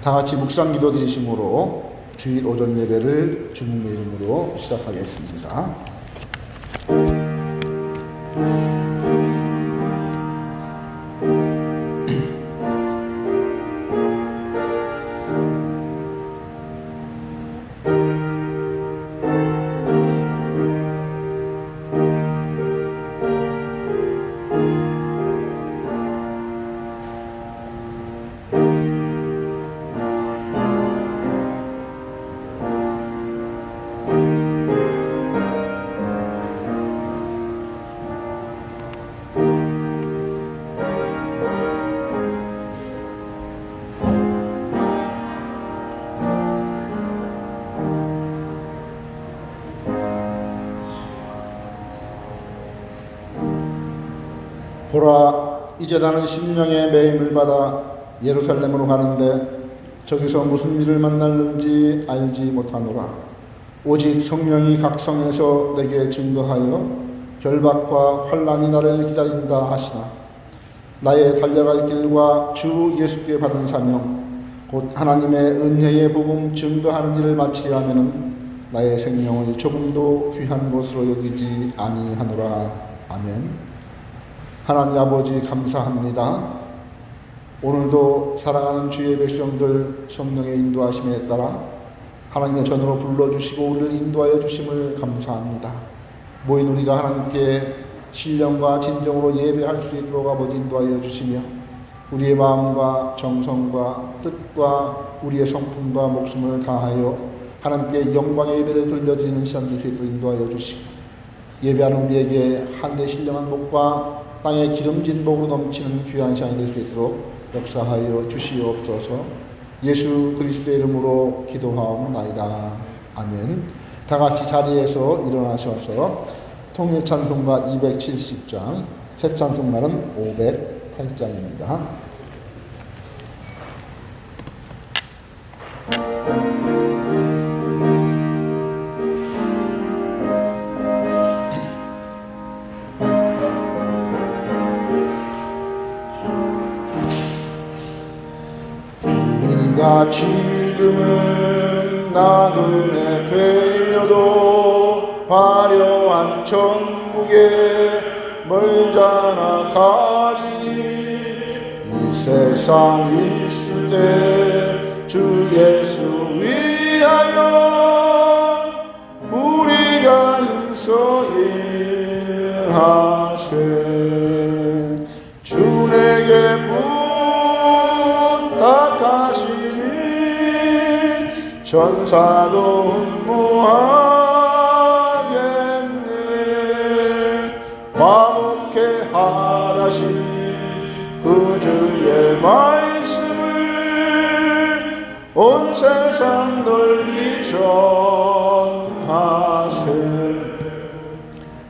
다 같이 묵상 기도 드리심으로 주일 오전 예배를 주님의 이름으로 시작하겠습니다. 보라, 이제 나는 심령의 매임을 받아 예루살렘으로 가는데 저기서 무슨 일을 만날는지 알지 못하노라. 오직 성령이 각 성에서 내게 증거하여 결박과 환난이 나를 기다린다 하시나. 나의 달려갈 길과 주 예수께 받은 사명 곧 하나님의 은혜의 복음 증거하는 일을 마치려 하면은 나의 생명을 조금도 귀한 것으로 여기지 아니하노라. 아멘. 하나님 아버지 감사합니다. 오늘도 사랑하는 주의 백성들 성령의 인도하심에 따라 하나님의 전으로 불러주시고 우리를 인도하여 주심을 감사합니다. 모인 우리가 하나님께 신령과 진정으로 예배할 수 있도록 아버지 인도하여 주시며 우리의 마음과 정성과 뜻과 우리의 성품과 목숨을 다하여 하나님께 영광의 예배를 돌려드리는 시간 될 수 있도록 인도하여 주시고 예배하는 우리에게 한데 신령한 복과 땅에 기름진 복으로 넘치는 귀한 시간이 될 수 있도록 역사하여 주시옵소서. 예수 그리스도의 이름으로 기도하옵나이다. 아멘. 다 같이 자리에서 일어나셔서 통일 찬송가 270장, 새 찬송가는 508장입니다. 우리가 지금은 나그네 되어도 화려한 천국에 멀잖아 가리니 이 세상 있을 때 주 예수 위하여 우리가 힘써 일하세. 주 내게 부탁하시니 전사도 흠모하겠네. 화목해 하라신 그 주의 말씀을 온 세상 널리 전하세.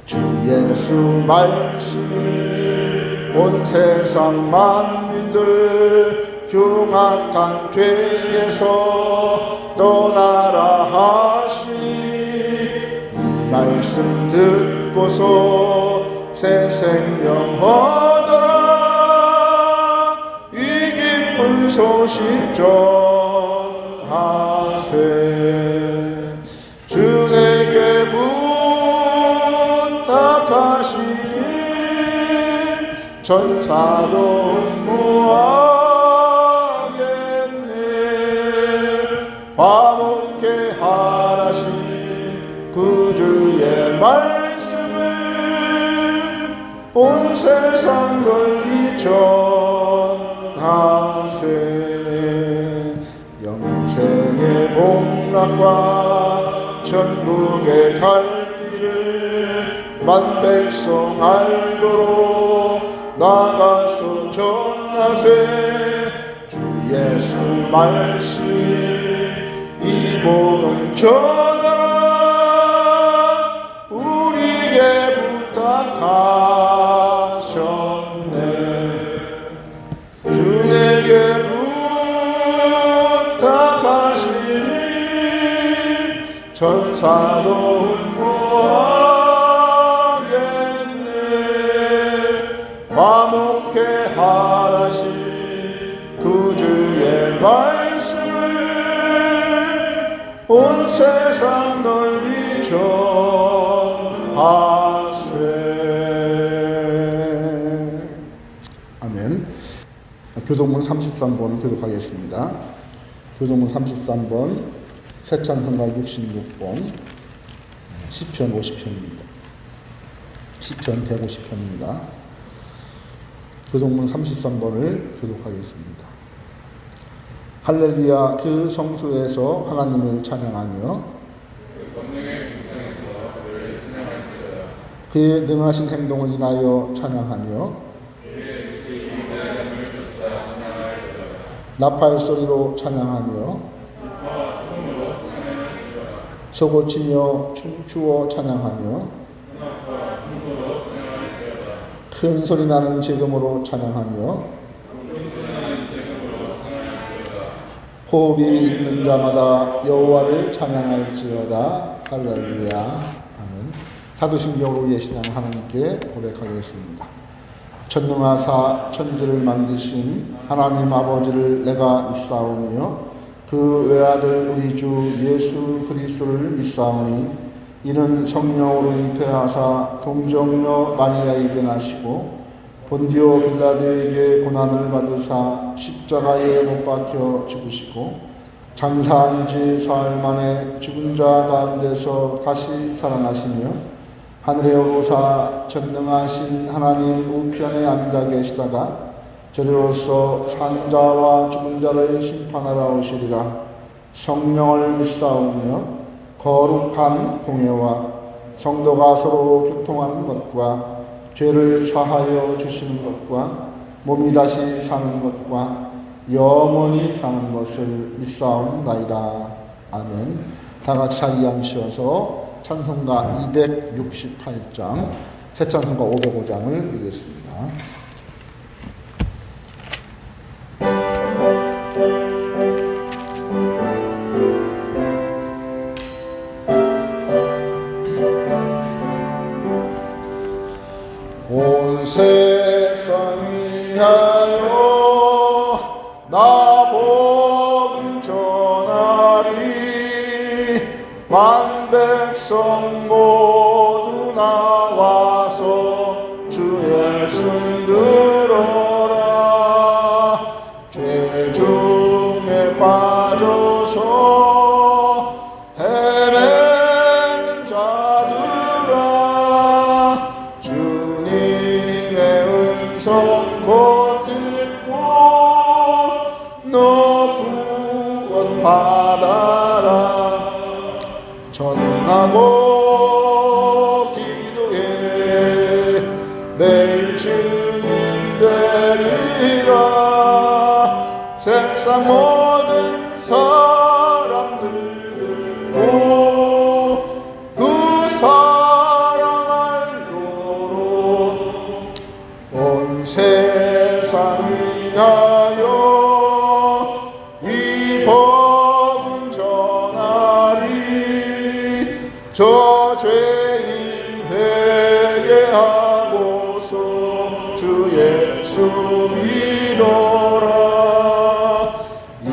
주 예수 말씀이 온 세상 만민들 흉악한 죄에서 떠나라 하시니 이 말씀 듣고서 새 생명 얻어라. 이 기쁜 소식 전하세. 주 내게 부탁하시니 전사도 흠모하겠네. 화목해 하라신 그 주의 말씀을 온 세상 널리 전하세. 영생의 복락과 천국의 갈 길을 만백성 알도록 나가서 전하세. 주 예수 말씀이 이 복음 전하라. 우리에게 부탁하셨네. 주 내게 부탁하시니 전사도 흠모하겠네. 화목해 하라신 그 주의 말씀을 온 세상 널리 전하세. 아멘. 교동문 33번을 교독하겠습니다. 교동문 33번, 새찬송가 66번, 시편 50편입니다. 시편 150편입니다. 교동문 33번을 교독하겠습니다. 할렐루야. 그 성소에서 하나님을 찬양하며 그의 능하신 행동을 인하여 찬양하며 나팔 소리로 찬양하며 서고치며 춤추어 찬양하며 큰 소리 나는 제금으로 찬양하며 호흡이 있는 자마다 여호와를 찬양할지어다. 할렐루야. 아멘. 사도신경으로 예신하는 하나님께 고백하겠습니다. 전능하사 천지를 만드신 하나님 아버지를 내가 믿사오며 그 외아들 우리 주 예수 그리스도를 믿사오니 이는 성령으로 잉태하사 동정녀 마리아에게 나시고 본디오 빌라도에게 고난을 받으사 십자가에 못 박혀 죽으시고 장사한 지 사흘 만에 죽은 자 가운데서 다시 살아나시며 하늘에 오르사 전능하신 하나님 우편에 앉아 계시다가 저리로서 산 자와 죽은 자를 심판하러 오시리라. 성령을 믿사오며 거룩한 공회와 성도가 서로 교통하는 것과 죄를 사하여 주시는 것과 몸이 다시 사는 것과 영원히 사는 것을 믿사옵나이다. 아멘. 다 같이 자리에 앉으셔서 찬송가 268장, 새 찬송가 505장을 읽겠습니다. 온 세상 위하여 나 복음 전하리. 만 백성 모두 나와서 주의 말씀 들어라. 죄 중에 빠져서 헤매는 자들아, 주님의 음성 곧 듣고 너 구원 받아라. 전하고 기도해 매일 증인 되리라. 세상 모든 사람들 듣고 그 사랑 알도록 온 세상 위하여 이 복음 전하리. 저 죄인 회개하고서 주 예수 믿어라. 이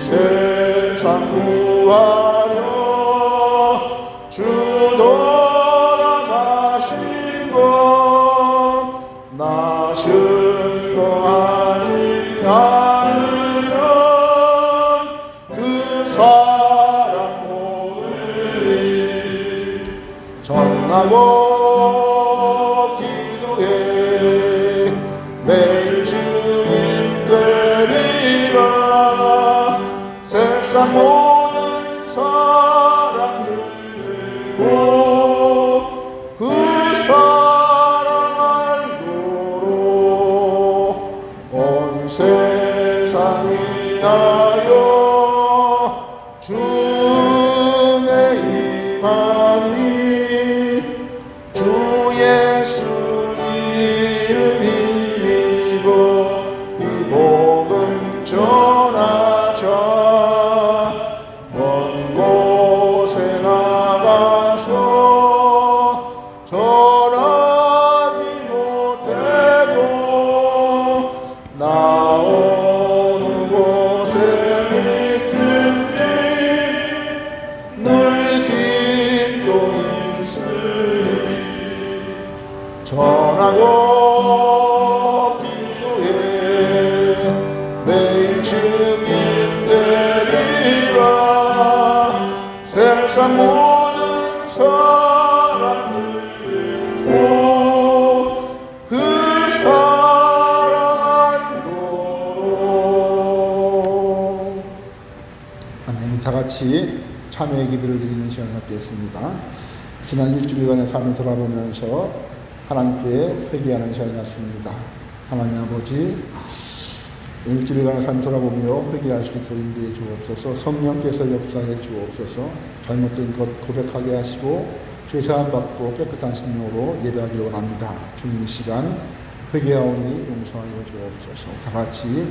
세상 구하려 주 돌아가신 것 나 증거하지 않으면 그 사랑 모르리. 전하고 기도해 매일 증인 되리라. 세상 모든 사람들 듣고 그 사랑 알도록 온 세상 위하여 주의 임하니 주 예수 이름 힘입어 이 복음 전하자. 먼 곳에 나가서 전하지 못해도 나오는 곳에 믿음진 늘 나도 기도해 매일 증인 되리라. 세상 모든 사람들도 그 사랑 알도록. 아멘. 다 같이 참여의 기도를 드리는 시간을 갖겠습니다. 지난 일주일간의 삶을 돌아보면서 하나님께 회개하는 시간이 왔습니다. 하나님 아버지, 일주일간의 삶을 돌아보며 회개할 수 있도록 인도해 주옵소서. 성령께서 역사해 주옵소서. 잘못된 것 고백하게 하시고 죄사함 받고 깨끗한 심령으로 예배하기를 원합니다. 주님, 이 시간 회개하오니 용서하여 주옵소서. 다 같이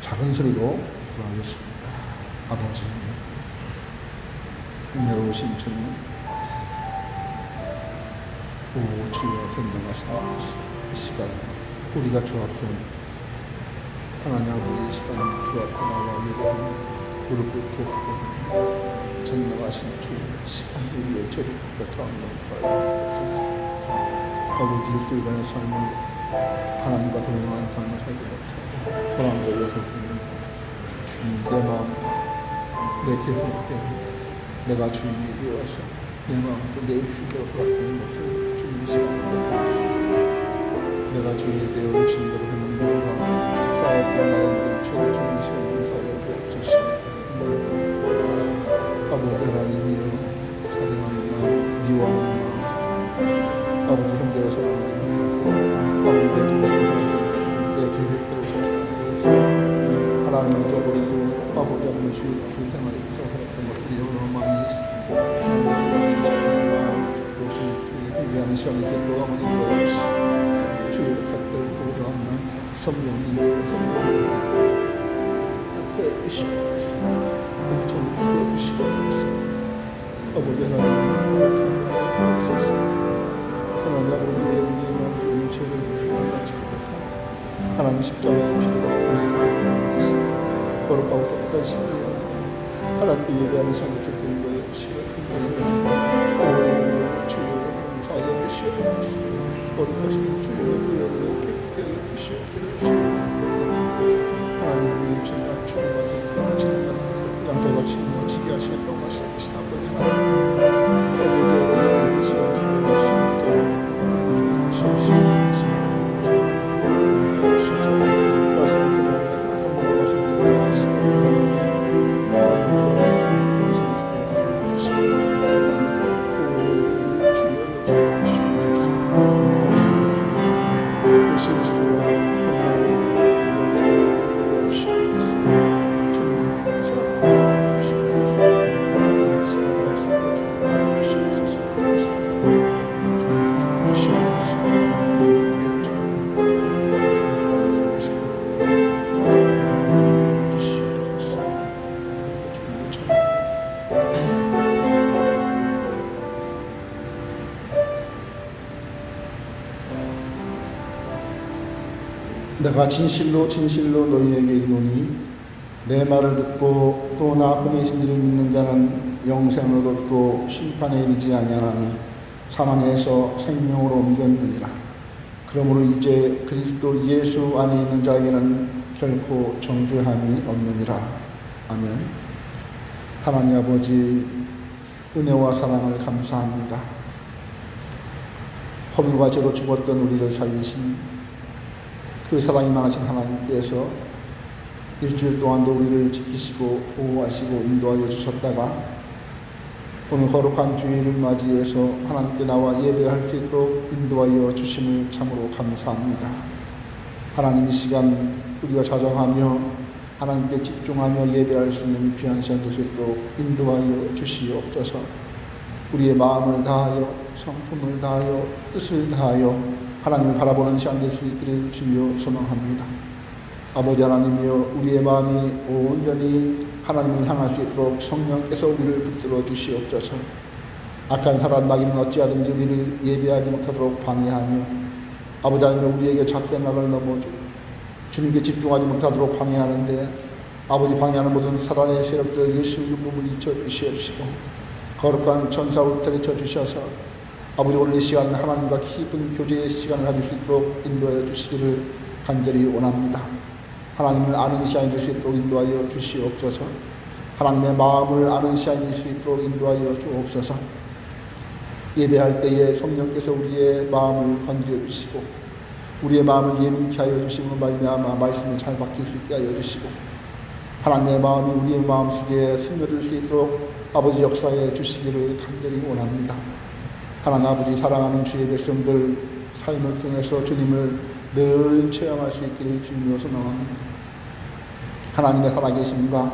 작은 소리로 기도하겠습니다. 아버지, 은혜로우신 주님, 오 주여 변명하시는 이 시간 우리가 주 앞에 하나님 아버지, 이 시간 주 앞에 나와 예배합니다. 무릎 꿇고 기도합니다. 전능하신 주님, 이 시간 우리의 죄를 고백하며 구하여 주옵소서. 아버지, 일주일간의 삶을 하나님과 동행하는 삶을 살지 못하고 불안하여서 봅니다. 주님, 내 마음, 내 계획 때문에 내가 주인이 되어서 내 마음도 내 의식대로 살아가는 것을 주님의 시간을 내가 주인이 되어 욕심대로 하는 이유가 쌓였던 나의 모든 죄를 주님의 시간에 용서하여 주옵소서. 아버지 하나님이여, 사랑하는 마음, 미워하는 마음, 아버지 형제로 사랑하는 마음, 아버지 내 중심을 내 계획대로 살아가는 것을 하나님을 잊어버리고 아버지 하나님의 주의 생활에 살았던 것들이 여러 많이 있습니다. 회개하는 시간이 되도록 아버지 도와주시고 주의 각별 보호하나 성령님의 성령을 앞에 주시옵소서. 은총을 부어주시옵소서. 아버지 하나님의 고백하게 주옵소서. 하나님 아버지의 우리의 마음속에 있는 죄를 주시고 같이 고백하고 하나님 십자가의 피를 닦으려 하나님 거룩하고 깨끗한 심령으로 하나님께 예배하는 시간을 주시고 주시고 거룩하신 주님의 구원을 깨끗하게 주시옵소서. 하나님 우리의 죄가 주님과 양쪽과 주님과 지게 하시는 말씀하신 아버지 하나님, 아버지 여러분의 시간 주님의 말씀을 주옵소서. 말씀을 들어야 성령과 말씀을 들어야 하시고 내가 진실로 진실로 너희에게 이르노니 내 말을 듣고 또 나 보내신 이를 믿는 자는 영생을 얻고 심판에 이르지 아니하나니 사망에서 생명으로 옮겼느니라. 그러므로 이제 그리스도 예수 안에 있는 자에게는 결코 정죄함이 없느니라. 아멘. 하나님 아버지, 은혜와 사랑을 감사합니다. 허물과 죄로 죽었던 우리를 살리신 그 사랑이 많으신 하나님께서 일주일 동안도 우리를 지키시고 보호하시고 인도하여 주셨다가 오늘 거룩한 주일을 맞이해서 하나님께 나와 예배할 수 있도록 인도하여 주심을 참으로 감사합니다. 하나님, 이 시간 우리가 자정하며 하나님께 집중하며 예배할 수 있는 귀한 시간 될 수 있도록 인도하여 주시옵소서. 우리의 마음을 다하여 성품을 다하여 뜻을 다하여 하나님을 바라보는 시간 될 수 있기를 주여 소망합니다. 아버지 하나님이여, 우리의 마음이 온전히 하나님을 향할 수 있도록 성령께서 우리를 붙들어 주시옵소서. 악한 사람 마귀는 어찌하든지 우리를 예배하지 못하도록 방해하며 아버지 하나님, 우리에게 잡생각을 넘어주고 주님께 집중하지 못하도록 방해하는데 아버지 방해하는 모든 사단의 세력들을 예수 이름으로 물리쳐 주시옵시고 거룩한 천사 울타리 쳐 주셔서 아버지, 오늘 이 시간 하나님과 깊은 교제의 시간을 가질 수 있도록 인도하여 주시기를 간절히 원합니다. 하나님을 아는 시간이 될 수 있도록 인도하여 주시옵소서. 하나님의 마음을 아는 시간이 될 수 있도록 인도하여 주옵소서. 예배할 때에 성령께서 우리의 마음을 건드려 주시고 우리의 마음을 예민케 하여 주시고 말미암아 말씀을 잘 박힐 수 있게 하여 주시고 하나님의 마음이 우리의 마음속에 스며들 수 있도록 아버지 역사해 주시기를 간절히 원합니다. 하나님 아버지, 사랑하는 주의 백성들 삶을 통해서 주님을 늘 체험할 수 있기를 주님으로 소망합니다. 하나님의 살아계심과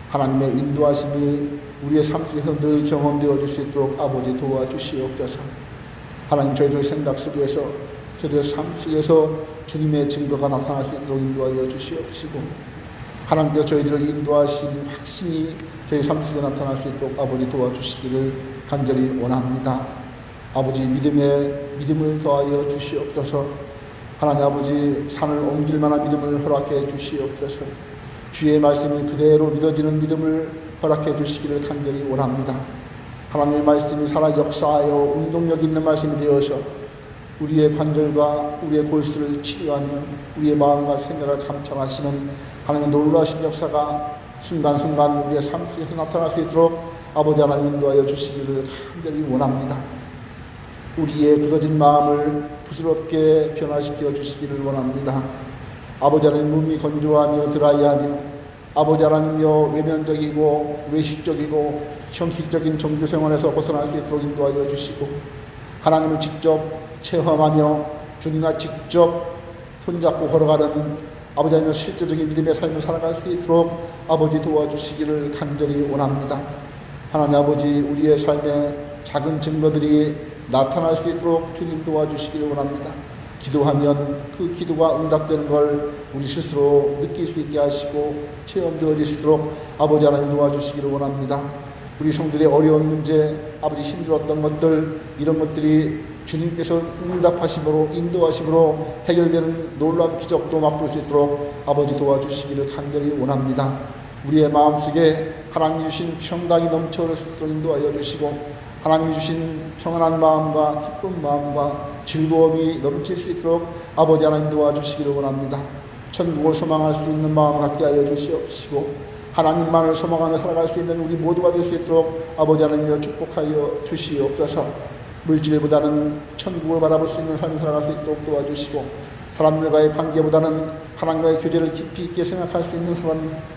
하나님의 인도하심이 우리의 삶 속에서 늘 경험되어 줄 수 있도록 아버지 도와주시옵소서. 하나님, 저희들 생각 속에서 저희들 삶 속에서 주님의 증거가 나타날 수 있도록 인도하여 주시옵시고 하나님께서 저희들을 인도하신 확신이 저희 삶 속에 나타날 수 있도록 아버지 도와주시기를 간절히 원합니다. 아버지, 믿음을 더하여 주시옵소서. 하나님 아버지, 산을 옮길 만한 믿음을 허락해 주시옵소서. 주의 말씀이 그대로 믿어지는 믿음을 허락해 주시기를 간절히 원합니다. 하나님의 말씀이 살아 역사하여 운동력 있는 말씀이 되어서 우리의 관절과 우리의 골수를 치료하며 우리의 마음과 생각을 감찰하시는 하나님의 놀라우신 역사가 순간순간 우리의 삶 속에서 나타날 수 있도록 아버지 하나님 인도하여 주시기를 간절히 원합니다. 우리의 굳어진 마음을 부드럽게 변화시켜 주시기를 원합니다. 아버지 하나님, 몸이 건조하며 드라이하며 아버지 하나님여 외면적이고 외식적이고 형식적인 종교생활에서 벗어날 수 있도록 인도하여 주시고 하나님을 직접 체험하며 주님과 직접 손잡고 걸어가는 아버지 하나님 실제적인 믿음의 삶을 살아갈 수 있도록 아버지 도와주시기를 간절히 원합니다. 하나님 아버지, 우리의 삶에 작은 증거들이 나타날 수 있도록 주님 도와주시기를 원합니다. 기도하면 그 기도가 응답되는 걸 우리 스스로 느낄 수 있게 하시고 체험되어질 수 있도록 아버지 하나님 도와주시기를 원합니다. 우리 성들의 어려운 문제, 아버지 힘들었던 것들, 이런 것들이 주님께서 응답하심으로 인도하심으로 해결되는 놀라운 기적도 맛볼 수 있도록 아버지 도와주시기를 간절히 원합니다. 우리의 마음속에 하나님 주신 평강이 넘쳐흐를 수 있도록 인도하여 주시고 하나님이 주신 평안한 마음과 기쁜 마음과 즐거움이 넘칠 수 있도록 아버지 하나님 도와주시기를 원합니다. 천국을 소망할 수 있는 마음 갖게 하여 주시옵시고 하나님만을 소망하며 살아갈 수 있는 우리 모두가 될 수 있도록 아버지 하나님여 축복하여 주시옵소서. 물질보다는 천국을 바라볼 수 있는 삶을 살아갈 수 있도록 도와주시고 사람들과의 관계보다는 하나님과의 교제를 깊이 있게 생각할 수 있는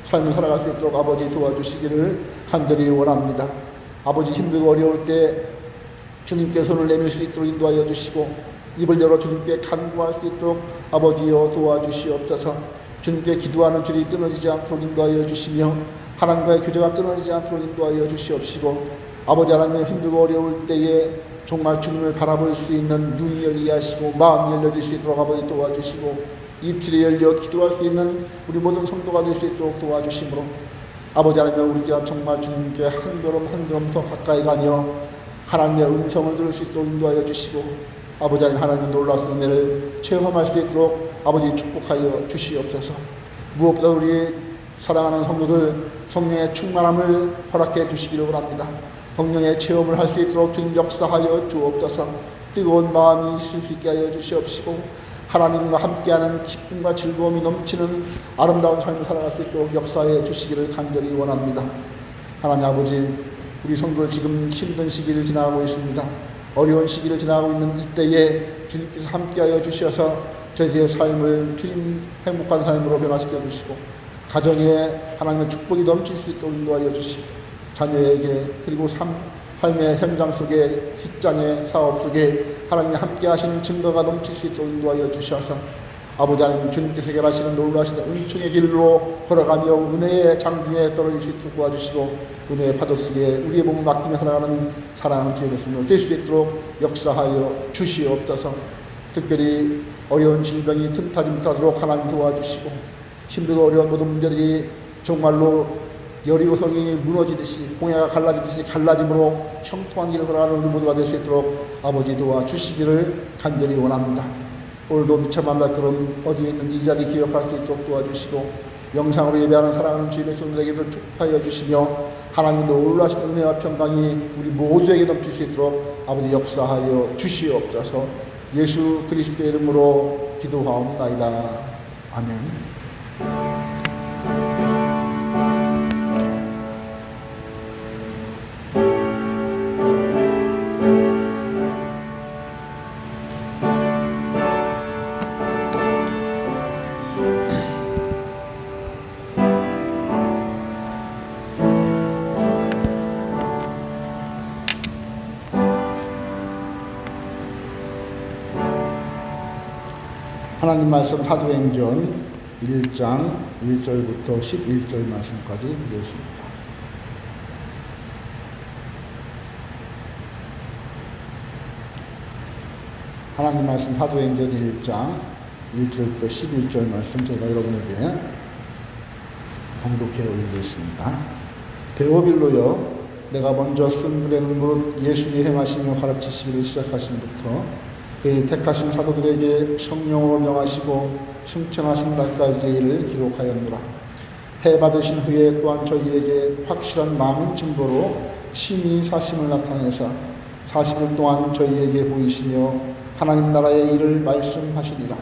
삶을 살아갈 수 있도록 아버지 도와주시기를 간절히 원합니다. 아버지, 힘들고 어려울 때 주님께 손을 내밀 수 있도록 인도하여 주시고 입을 열어 주님께 간구할 수 있도록 아버지여 도와주시옵소서. 주님께 기도하는 줄이 끊어지지 않도록 인도하여 주시며 하나님과의 교제가 끊어지지 않도록 인도하여 주시옵시고 아버지 하나님, 힘들고 어려울 때에 정말 주님을 바라볼 수 있는 눈이 열리게 하시고 마음이 열려질 수 있도록 아버지 도와주시고 입술이 열려 기도할 수 있는 우리 모든 성도가 될 수 있도록 도와주심으로 아버지 하나님, 우리가 정말 주님께 한 걸음 한 걸음 더 가까이 가며 하나님의 음성을 들을 수 있도록 인도하여 주시고 아버지 하나님 놀라운 은혜를 체험할 수 있도록 아버지 축복하여 주시옵소서. 무엇보다 우리 사랑하는 성도들 성령의 충만함을 허락해 주시기를 원합니다. 성령의 체험을 할 수 있도록 주님 역사하여 주옵소서. 뜨거운 마음이 있을 수 있게 하여 주시옵시고 하나님과 함께하는 기쁨과 즐거움이 넘치는 아름다운 삶을 살아갈 수 있도록 역사해 주시기를 간절히 원합니다. 하나님 아버지, 우리 성도들 지금 힘든 시기를 지나가고 있습니다. 어려운 시기를 지나가고 있는 이때에 주님께서 함께하여 주셔서 저희들의 삶을 주님 행복한 삶으로 변화시켜 주시고 가정에 하나님의 축복이 넘칠 수 있도록 인도하여 주시고 자녀에게 그리고 삶의 현장 속에 직장의 사업 속에 하나님이 함께 하시는 증거가 넘칠 수 있도록 인도하여 주셔서 아버지 하나님, 주님께서 해결하시는 놀라시는 은총의 길로 걸어가며 은혜의 장중에 떨어질 수 있도록 도와주시고 은혜의 파도 속에 우리의 몸을 맡기며 살아가는 사랑하는 주의 백성을 될 수 있도록 역사하여 주시옵소서. 특별히 어려운 질병이 틈타지 못하도록 하나님 도와주시고 힘들고 어려운 모든 문제들이 정말로 여리고성이 무너지듯이 홍해가 갈라지듯이 갈라짐으로 형통한 길을 걸어가는 우리 모두가 될 수 있도록 아버지 도와주시기를 간절히 원합니다. 오늘도 미처만 발걸음 어디에 있는지 이 자리 기억할 수 있도록 도와주시고 영상으로 예배하는 사랑하는 주의 백성들에게도 축복하여 주시며 하나님의 놀라신 은혜와 평강이 우리 모두에게 넘칠 수 있도록 아버지 역사하여 주시옵소서. 예수 그리스도의 이름으로 기도하옵나이다. 아멘. 하나님 말씀 사도행전 1장 1절부터 11절 말씀까지 읽겠습니다. 하나님 말씀 사도행전 1장 1절부터 11절 말씀 제가 여러분에게 봉독해 올리겠습니다. 데오빌로여, 내가 먼저 쓴 글에는 무릇 예수님 행하시며 가르치시기를 시작하심부터 그의 택하신 사도들에게 성령으로 명하시고 승천하신 날까지 이를 기록하였노라. 해 받으신 후에 또한 저희에게 확실한 많은 증거로 친히 사심을 나타내사 40일 동안 저희에게 보이시며 하나님 나라의 일을 말씀하시니라.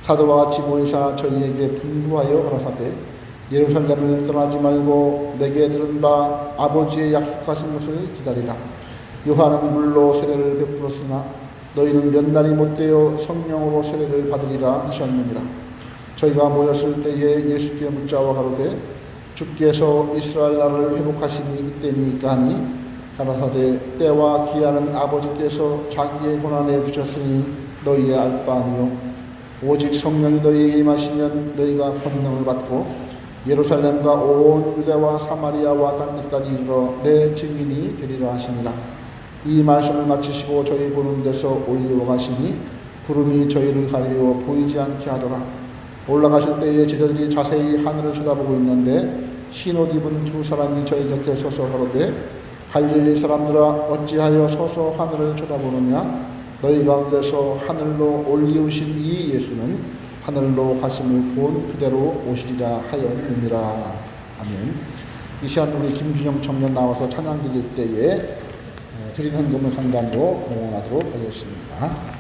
사도와 같이 모이사 저희에게 분부하여 가라사대 예루살렘을 떠나지 말고 내게 들은 바 아버지의 약속하신 것을 기다리라. 요한은 물로 세례를 베풀었으나 너희는 몇 날이 못되어 성령으로 세례를 받으리라 하셨느니라. 저희가 모였을 때에 예수께 묻자와 가로되 주께서 이스라엘 나라를 회복하시니 이때니까 하니 가라사대 때와 기한은 아버지께서 자기의 권한에 두셨으니 너희의 알 바 아니요 오직 성령이 너희에게 임하시면 너희가 권능을 받고 예루살렘과 온 유대와 사마리아와 땅 끝까지 이르러 내 증인이 되리라 하시니라. 이 말씀을 마치시고 저희 보는 데서 올리어 가시니 구름이 저희를 가리워 보이지 않게 하더라. 올라가실 때에 제자들이 자세히 하늘을 쳐다보고 있는데 흰옷 입은 두 사람이 저희 곁에 서서 가로되 갈릴리 사람들아 어찌하여 서서 하늘을 쳐다보느냐. 너희 가운데서 하늘로 올리우신 이 예수는 하늘로 가심을 본 그대로 오시리라 하였느니라. 아멘. 이 시간 우리 김준영 청년 나와서 찬양 드릴 때에 드린 헌금을 상담으로 공헌하도록 하겠습니다.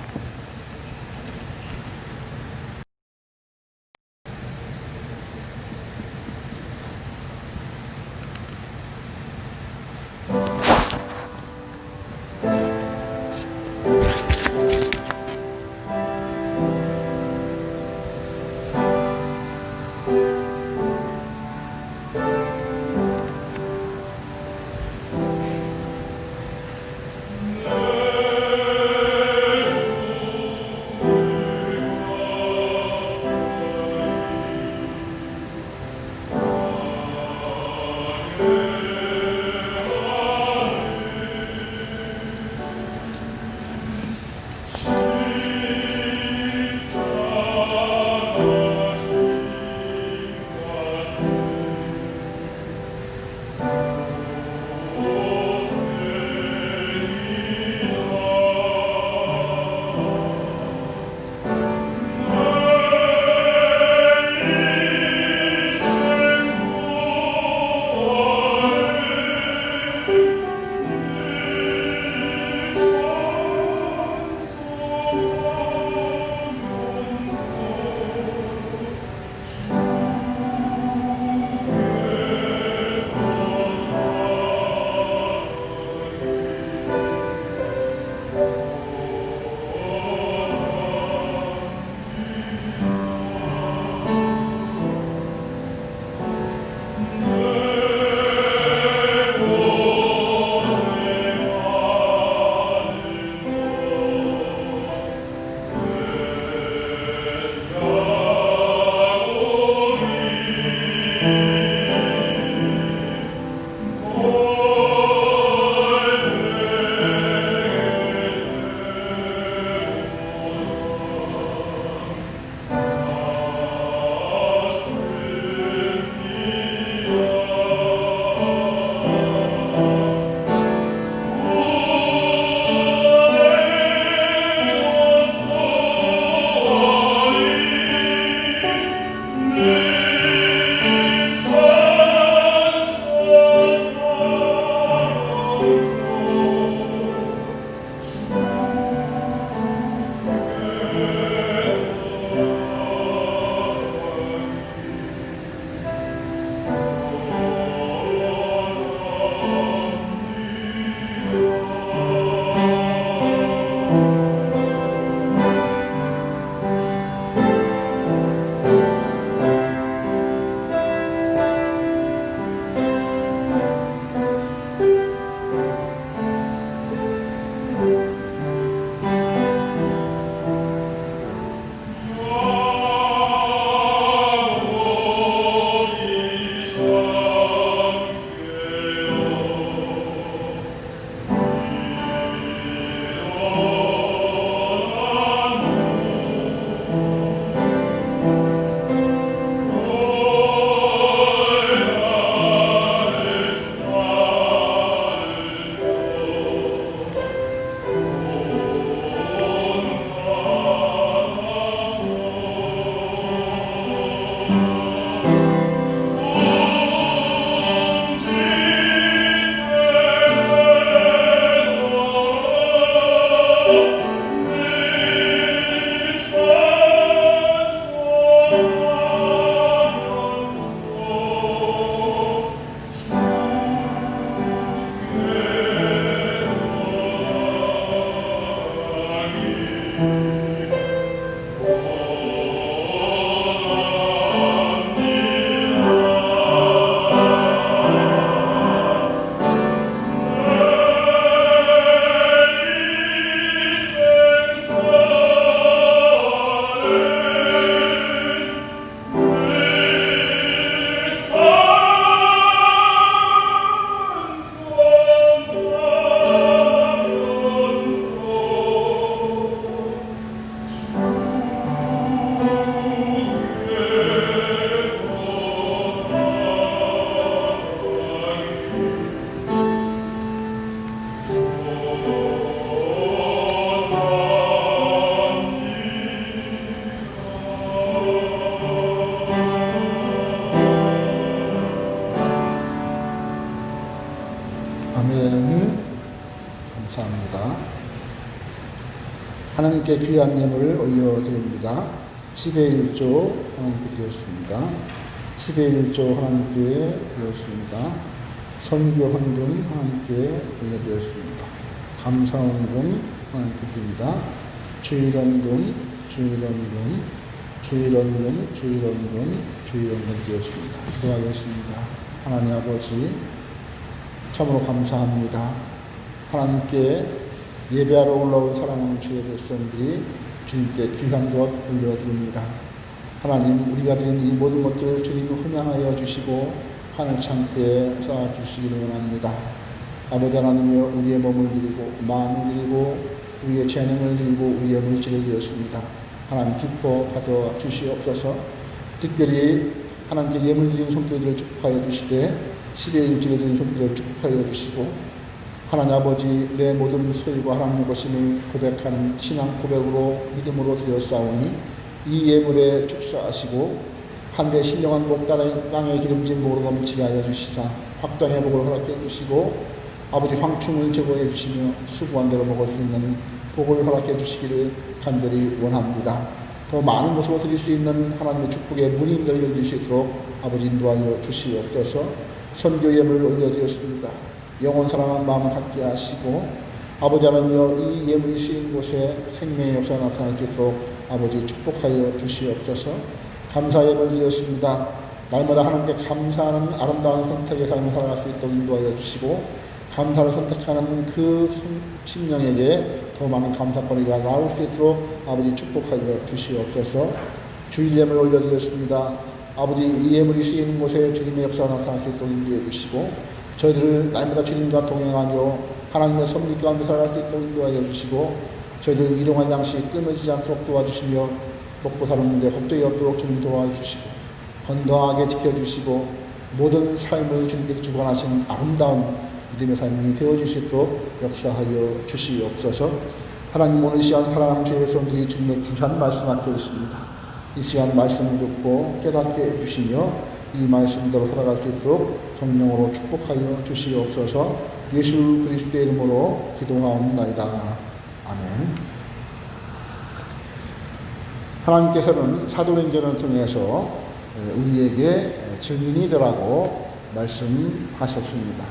감사합니다. 하나님께 귀한 예물을 올려드립니다. 10의 1조 하나님께 드렸습니다. 10의 1조 하나님께 드렸습니다. 선교 헌금 하나님께 올려드렸습니다. 감사헌금 하나님께 드립니다. 주일헌금 드렸습니다. 기도하겠습니다. 하나님 아버지, 참으로 감사합니다. 하나님께 예배하러 올라온 사랑하는 주의 백성들이 주님께 귀한 것 올려드립니다. 하나님, 우리가 드린 이 모든 것들을 주님 혼양하여 주시고 하늘 창고에 쌓아주시기를 원합니다. 아버지 하나님이여, 우리의 몸을 드리고 마음을 드리고 우리의 재능을 드리고 우리의 물질을 드렸습니다. 하나님 기뻐 받아 주시옵소서. 특별히 하나님께 예물 드린 손길들을 축복하여 주시되 10의 1조를 드린 손길을 축복하여 주시고, 하나님 아버지, 내 모든 소유가 하나님의 것임을 고백하는 신앙 고백으로 믿음으로 드렸사오니 이 예물에 축사하시고 하늘의 신령한 복 땅의 기름진 복으로 넘치게 하여 주시사 확장의 복을 허락해 주시고 아버지 황충을 제거해 주시며 수고한 대로 먹을 수 있는 복을 허락해 주시기를 간절히 원합니다. 더 많은 것으로 드릴 수 있는 하나님의 축복의 문이 열려질 수 있도록 아버지 인도하여 주시옵소서. 선교 예물을 올려드렸습니다. 영원 사랑한 마음을 갖게 하시고 아버지 하나님여, 이 예물이 쓰인 곳에 생명의 역사가 나타날 수 있도록 아버지 축복하여 주시옵소서. 감사 예물 드렸습니다. 날마다 하나님께 감사하는 아름다운 선택의 삶을 살아갈 수 있도록 인도하여 주시고, 감사를 선택하는 그 심령에게 더 많은 감사거리가 나올 수 있도록 아버지 축복하여 주시옵소서. 주일 예물 올려드렸습니다. 아버지, 이 예물이 쓰이는 곳에 주님의 역사가 나타날 수 있도록 인도해 주시고 저희들을 날마다 주님과 동행하며 하나님의 섭리 가운데 살아갈 수 있도록 인도하여 주시고 저희들 일용할 양식 끊어지지 않도록 도와주시며 먹고 사는 문제 걱정이 없도록 주님 도와주시고 건강하게 지켜주시고 모든 삶을 주님께서 주관하신 아름다운 믿음의 삶이 되어질 수 있도록 역사하여 주시옵소서. 하나님, 오늘 시간 사랑하는 주의 백성들이 주님의 귀한 말씀 앞에 있습니다. 이 시간 말씀을 듣고 깨닫게 해주시며 이 말씀대로 살아갈 수 있도록 성령으로 축복하여 주시옵소서. 예수 그리스도의 이름으로 기도하옵나이다. 아멘. 하나님께서는 사도행전을 통해서 우리에게 증인이 되라고 말씀하셨습니다.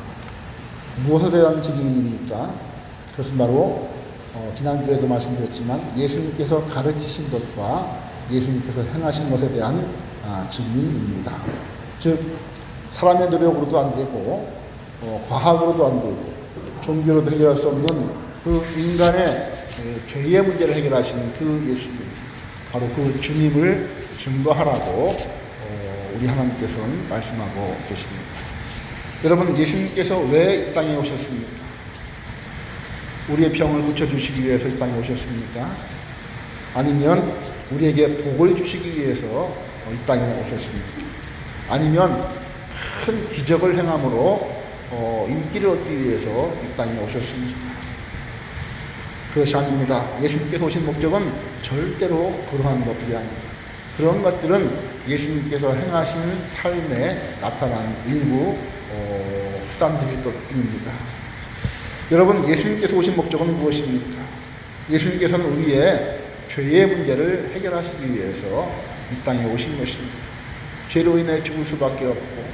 무엇에 대한 증인입니까? 그것은 바로 지난주에도 말씀드렸지만 예수님께서 가르치신 것과 예수님께서 행하신 것에 대한 증인입니다. 즉, 사람의 노력으로도 안 되고 과학으로도 안 되고 종교로도 해결할 수 없는 그 인간의 죄의 문제를 해결하시는 그 예수님, 바로 그 주님을 증거하라고 우리 하나님께서는 말씀하고 계십니다. 여러분, 예수님께서 왜 이 땅에 오셨습니까? 우리의 병을 고쳐주시기 위해서 이 땅에 오셨습니까? 아니면 우리에게 복을 주시기 위해서 이 땅에 오셨습니까? 아니면 큰 기적을 행함으로 인기를 얻기 위해서 이 땅에 오셨습니까? 그것이 아닙니다. 예수님께서 오신 목적은 절대로 그러한 것들이 아닙니다. 그런 것들은 예수님께서 행하신 삶에 나타난 일부 수단들일 것뿐입니다. 여러분, 예수님께서 오신 목적은 무엇입니까? 예수님께서는 우리의 죄의 문제를 해결하시기 위해서 이 땅에 오신 것입니다. 죄로 인해 죽을 수밖에 없고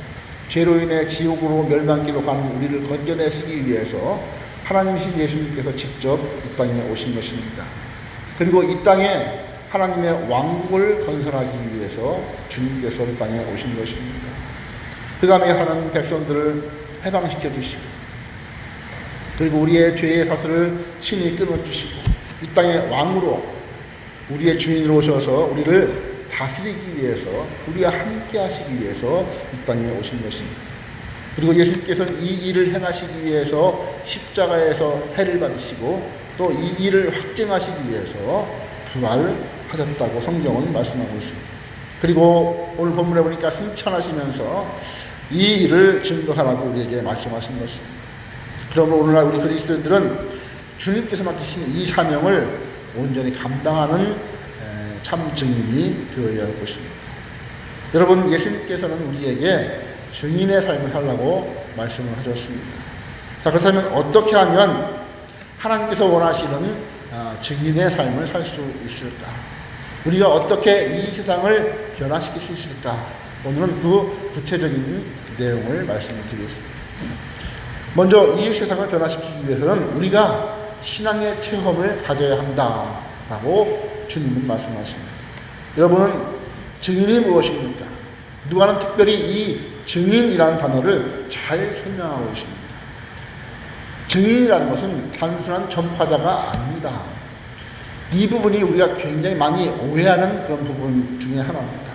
죄로 인해 지옥으로 멸망기로 가는 우리를 건져내시기 위해서 하나님이신 예수님께서 직접 이 땅에 오신 것입니다. 그리고 이 땅에 하나님의 왕국을 건설하기 위해서 주님께서 이 땅에 오신 것입니다. 그 다음에 하나님 백성들을 해방시켜 주시고 그리고 우리의 죄의 사슬을 친히 끊어주시고 이 땅의 왕으로 우리의 주인으로 오셔서 우리를 다스리기 위해서 우리와 함께 하시기 위해서 이 땅에 오신 것입니다. 그리고 예수님께서는 이 일을 행하시기 위해서 십자가에서 해를 받으시고 또 이 일을 확증하시기 위해서 부활하셨다고 성경은 말씀하고 있습니다. 그리고 오늘 본문에 보니까 승천하시면서 이 일을 증거하라고 우리에게 말씀하신 것입니다. 그러므로 오늘날 우리 그리스도인들은 주님께서 맡기신 이 사명을 온전히 감당하는 참 증인이 되어야 할 것입니다. 여러분, 예수님께서는 우리에게 증인의 삶을 살라고 말씀을 하셨습니다. 자, 그렇다면 어떻게 하면 하나님께서 원하시는 증인의 삶을 살 수 있을까? 우리가 어떻게 이 세상을 변화시킬 수 있을까? 오늘은 그 구체적인 내용을 말씀을 드리겠습니다. 먼저 이 세상을 변화시키기 위해서는 우리가 신앙의 체험을 가져야 한다라고 주님은 말씀하십니다. 여러분은 증인이 무엇입니까? 누가는 특별히 이 증인이라는 단어를 잘 설명하고 있습니다. 증인이라는 것은 단순한 전파자가 아닙니다. 이 부분이 우리가 굉장히 많이 오해하는 그런 부분 중에 하나입니다.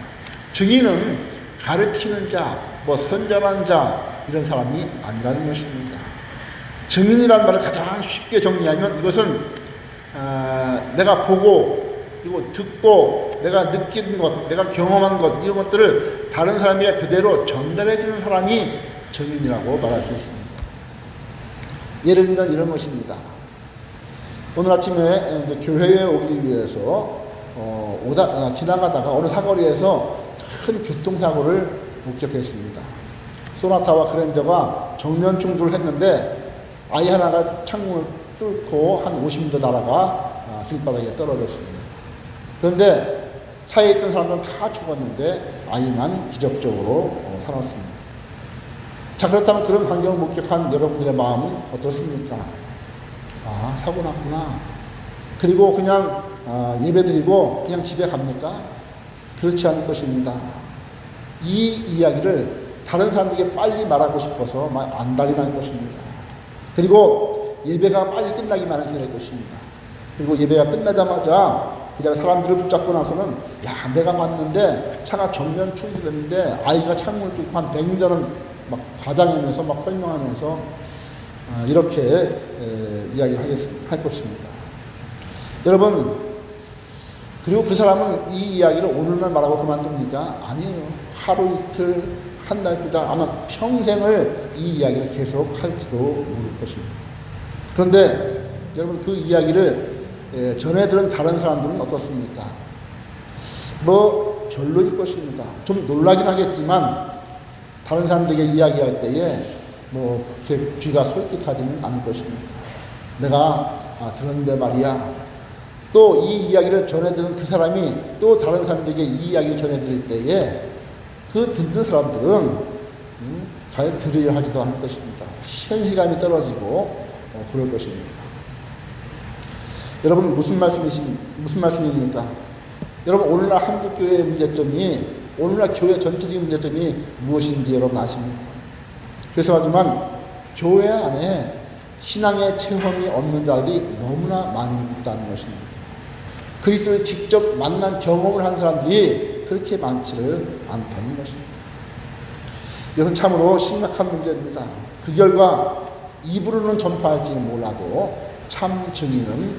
증인은 가르치는 자, 선전하는 자 이런 사람이 아니라는 것입니다. 증인이라는 말을 가장 쉽게 정리하면 이것은 내가 보고 그리고 듣고 내가 느낀 것, 내가 경험한 것 이런 것들을 다른 사람에게 그대로 전달해 주는 사람이 증인이라고 말할 수 있습니다. 예를 들면 이런 것입니다. 오늘 아침에 이제 교회에 오기 위해서 지나가다가 어느 사거리에서 큰 교통사고를 목격했습니다. 소나타와 그랜저가 정면 충돌을 했는데 아이 하나가 창문을 뚫고 한 50m 날아가 길바닥에 떨어졌습니다. 그런데 차에 있던 사람들은 다 죽었는데 아이만 기적적으로 살았습니다. 자, 그렇다면 그런 광경을 목격한 여러분들의 마음은 어떻습니까? 사고 났구나. 그리고 그냥 예배드리고 그냥 집에 갑니까? 그렇지 않을 것입니다. 이 이야기를 다른 사람들에게 빨리 말하고 싶어서 안달이 날 것입니다. 그리고 예배가 빨리 끝나기만 할 것입니다. 그리고 예배가 끝나자마자 그냥 사람들을 붙잡고 나서는 내가 봤는데 차가 정면 충돌했는데 아이가 창문을 뚫고 한 100m는 막 과장하면서 막 설명하면서 이렇게 이야기를 할 것입니다. 여러분, 그리고 그 사람은 이 이야기를 오늘만 말하고 그만둡니까? 아니에요. 하루 이틀, 한 달, 두 달, 아마 평생을 이 이야기를 계속 할지도 모를 것입니다. 그런데 여러분 그 이야기를 전해 들은 다른 사람들은 어떻습니까? 별로일 것입니다. 좀 놀라긴 하겠지만 다른 사람들에게 이야기할 때에 그렇게 귀가 솔깃하지는 않을 것입니다. 내가 들었는데 말이야. 또 이 이야기를 전해드리는 그 사람이 또 다른 사람들에게 이 이야기를 전해드릴 때에 그 듣는 사람들은 잘 들으려 하지도 않을 것입니다. 현실감이 떨어지고 그럴 것입니다. 여러분 무슨 말씀입니까? 여러분 오늘날 한국교회의 문제점이 오늘날 교회 전체적인 문제점이 무엇인지 여러분 아십니까? 죄송하지만 교회 안에 신앙의 체험이 없는 자들이 너무나 많이 있다는 것입니다. 그리스도를 직접 만난 경험을 한 사람들이 그렇게 많지를 않다는 것입니다. 이것은 참으로 심각한 문제입니다. 그 결과 입으로는 전파할지는 몰라도 참 증인은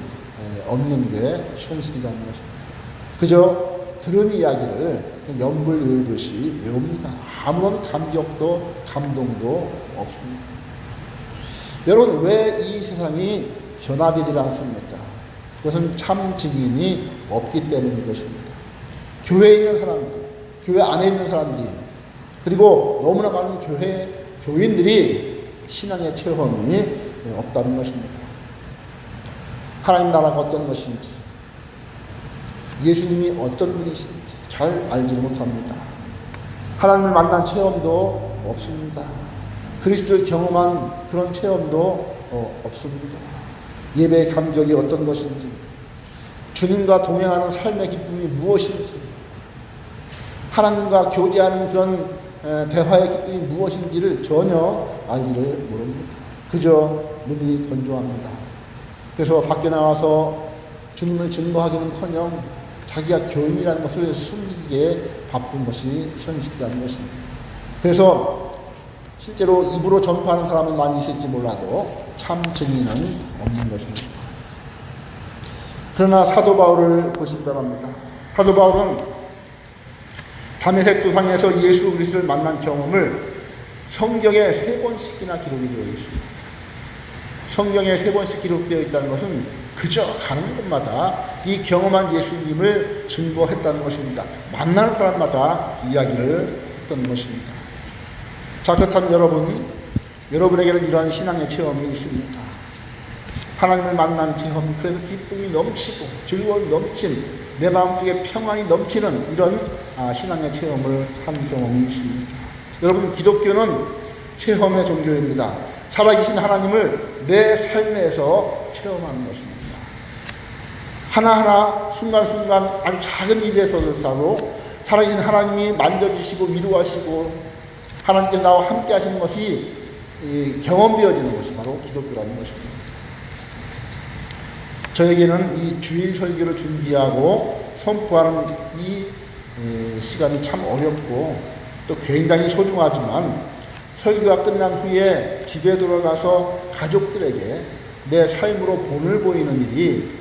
없는 게 현실이라는 것입니다. 그저 들은 이야기를 연불 외우듯이 외웁니다. 아무런 감격도 감동도 없습니다. 여러분 왜 이 세상이 변화되지 않습니까? 그것은 참 증인이 없기 때문인 것입니다. 교회에 있는 사람들이, 교회 안에 있는 사람들이, 그리고 너무나 많은 교인들이 신앙의 체험이 없다는 것입니다. 하나님 나라가 어떤 것인지, 예수님이 어떤 분이신지 잘 알지를 못합니다. 하나님을 만난 체험도 없습니다. 그리스도를 경험한 그런 체험도 없습니다. 예배의 감격이 어떤 것인지, 주님과 동행하는 삶의 기쁨이 무엇인지, 하나님과 교제하는 그런 대화의 기쁨이 무엇인지를 전혀 알지를 모릅니다. 그저 눈이 건조합니다. 그래서 밖에 나와서 주님을 증거하기는커녕 자기가 교인이라는 것을 숨기기에 바쁜 것이 현실이라는 것입니다. 그래서 실제로 입으로 전파하는 사람은 많이 있을지 몰라도 참 증인은 없는 것입니다. 그러나 사도 바울을 보시기 바랍니다. 사도 바울은 다메섹 도상에서 예수 그리스도를 만난 경험을 성경에 3번씩이나 기록이 되어 있습니다. 성경에 3번씩 기록되어 있다는 것은 그저 가는 곳마다 이 경험한 예수님을 증거했다는 것입니다. 만나는 사람마다 이야기를 했던 것입니다. 자, 그렇다면 여러분에게는 이러한 신앙의 체험이 있습니까? 하나님을 만난 체험, 그래서 기쁨이 넘치고 즐거움이 넘친, 내 마음속에 평안이 넘치는 이런 신앙의 체험을 한 경험이 있습니다. 여러분, 기독교는 체험의 종교입니다. 살아계신 하나님을 내 삶에서 체험하는 것입니다. 하나하나 순간순간 아주 작은 일에서도 살아계신 하나님이 만져주시고 위로하시고 하나님께서 나와 함께 하시는 것이 경험되어지는 것이 바로 기독교라는 것입니다. 저에게는 이 주일 설교를 준비하고 선포하는 이 시간이 참 어렵고 또 굉장히 소중하지만, 설교가 끝난 후에 집에 돌아가서 가족들에게 내 삶으로 본을 보이는 일이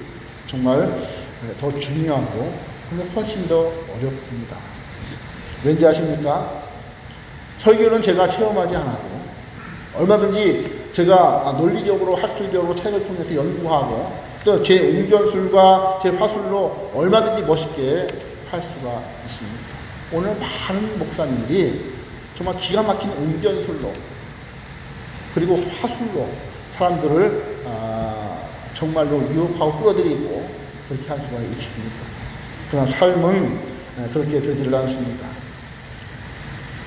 정말 더 중요하고 근데 훨씬 더 어렵습니다. 왠지 아십니까? 설교는 제가 체험하지 않아도 얼마든지 제가 논리적으로 학술적으로 책을 통해서 연구하고 또 제 웅변술과 제 화술로 얼마든지 멋있게 할 수가 있습니다. 오늘 많은 목사님들이 정말 기가 막힌 웅변술로 그리고 화술로 사람들을 정말로 유혹하고 끌어들이고 그렇게 할 수가 있습니다. 그러나 삶은 그렇게 되지를 않습니다.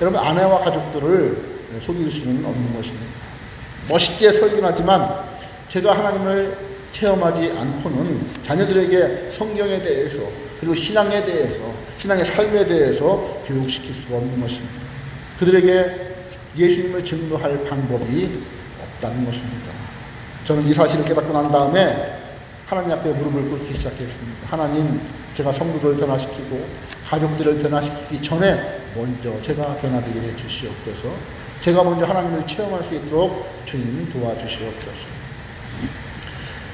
여러분, 아내와 가족들을 속일 수는 없는 것입니다. 멋있게 설교하지만 제가 하나님을 체험하지 않고는 자녀들에게 성경에 대해서 그리고 신앙에 대해서, 신앙의 삶에 대해서 교육시킬 수가 없는 것입니다. 그들에게 예수님을 증거할 방법이 없다는 것입니다. 저는 이 사실을 깨닫고 난 다음에 하나님 앞에 무릎을 꿇기 시작했습니다. 하나님, 제가 성도들을 변화시키고 가족들을 변화시키기 전에 먼저 제가 변화되게 해주시옵소서. 제가 먼저 하나님을 체험할 수 있도록 주님 도와주시옵소서.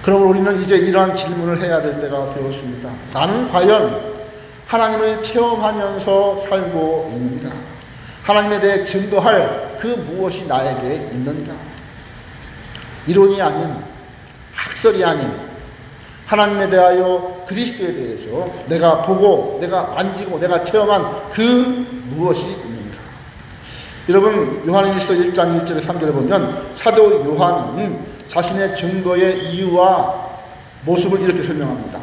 그럼 우리는 이제 이러한 질문을 해야 될 때가 되었습니다. 나는 과연 하나님을 체험하면서 살고 있는가? 하나님에 대해 증거할 그 무엇이 나에게 있는가? 이론이 아닌, 학설이 아닌 하나님에 대하여, 그리스도에 대해서 내가 보고 내가 만지고 내가 체험한 그 무엇이 있는가? 여러분, 요한일서 1장 1절에 3절에 보면 사도 요한은 자신의 증거의 이유와 모습을 이렇게 설명합니다.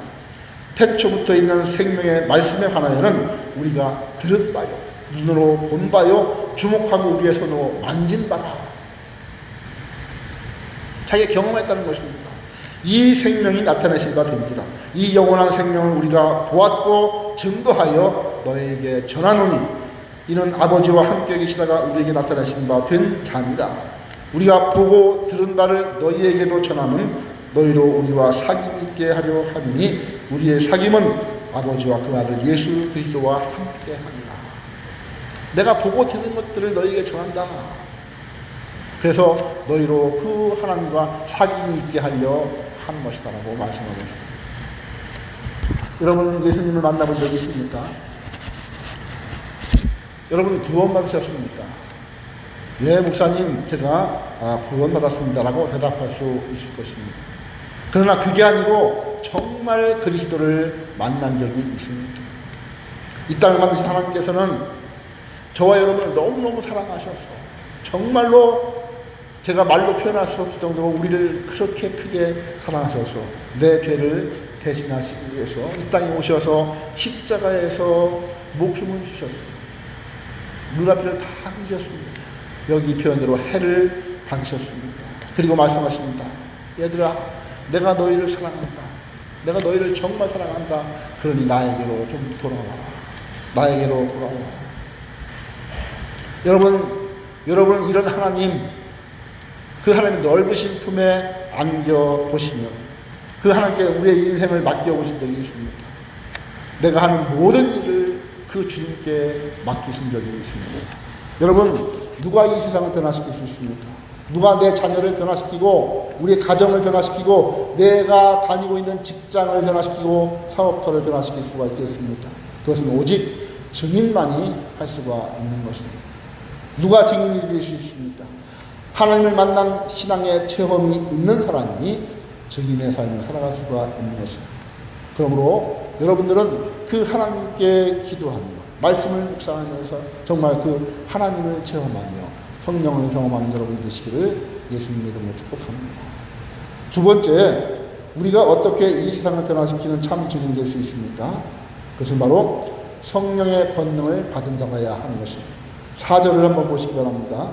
태초부터 있는 생명의 말씀에 관하여는 우리가 들은 바요, 눈으로 본 바요, 주목하고 우리의 손으로 만진 바라. 자기가 경험했다는 것입니다. 이 생명이 나타내신 바 된지라. 이 영원한 생명을 우리가 보았고 증거하여 너에게 전하노니 이는 아버지와 함께 계시다가 우리에게 나타내신 바 된 자니라. 우리가 보고 들은 바를 너희에게도 전하는 너희로 우리와 사귐 있게 하려 함이니 우리의 사귐은 아버지와 그 아들 예수 그리스도와 함께 하니라. 내가 보고 들은 것들을 너희에게 전한다. 그래서 너희로 그 하나님과 사귐이 있게 하려 한 것이다라고 말씀하고 있습니다. 여러분, 예수님을 만나본 적이 있습니까? 여러분, 구원받으셨습니까? 예, 목사님, 제가 구원받았습니다라고 대답할 수 있을 것입니다. 그러나 그게 아니고 정말 그리스도를 만난 적이 있습니다. 이 땅을 만드신 하나님께서는 저와 여러분을 너무너무 사랑하셔서 정말로 제가 말로 표현할 수 없을 정도로 우리를 그렇게 크게 사랑하셔서 내 죄를 대신하시기 위해서 이 땅에 오셔서 십자가에서 목숨을 주셨습니다. 물가피를 다 흘리셨습니다. 여기 표현대로 해를 당하셨습니다. 그리고 말씀하십니다. 얘들아, 내가 너희를 사랑한다. 내가 너희를 정말 사랑한다. 그러니 나에게로 좀 돌아와. 나에게로 돌아와. 여러분 이런 하나님, 그 하나님의 넓으신 품에 안겨보시며 그 하나님께 우리의 인생을 맡겨보신 적이 있습니다. 내가 하는 모든 일을 그 주님께 맡기신 적이 있습니다. 여러분, 누가 이 세상을 변화시킬 수 있습니까? 누가 내 자녀를 변화시키고 우리의 가정을 변화시키고 내가 다니고 있는 직장을 변화시키고 사업터를 변화시킬 수가 있겠습니까? 그것은 오직 증인만이 할 수가 있는 것입니다. 누가 증인이 될 수 있습니까? 하나님을 만난 신앙의 체험이 있는 사람이 증인의 삶을 살아갈 수가 있는 것입니다. 그러므로 여러분들은 그 하나님께 기도하며 말씀을 묵상하면서 정말 그 하나님을 체험하며 성령을 경험하는 여러분이 되시기를 예수님 이름으로 축복합니다. 두 번째, 우리가 어떻게 이 세상을 변화시키는 참 증인이 될 수 있습니까? 그것은 바로 성령의 권능을 받은 자가야 하는 것입니다. 4절을 한번 보시기 바랍니다.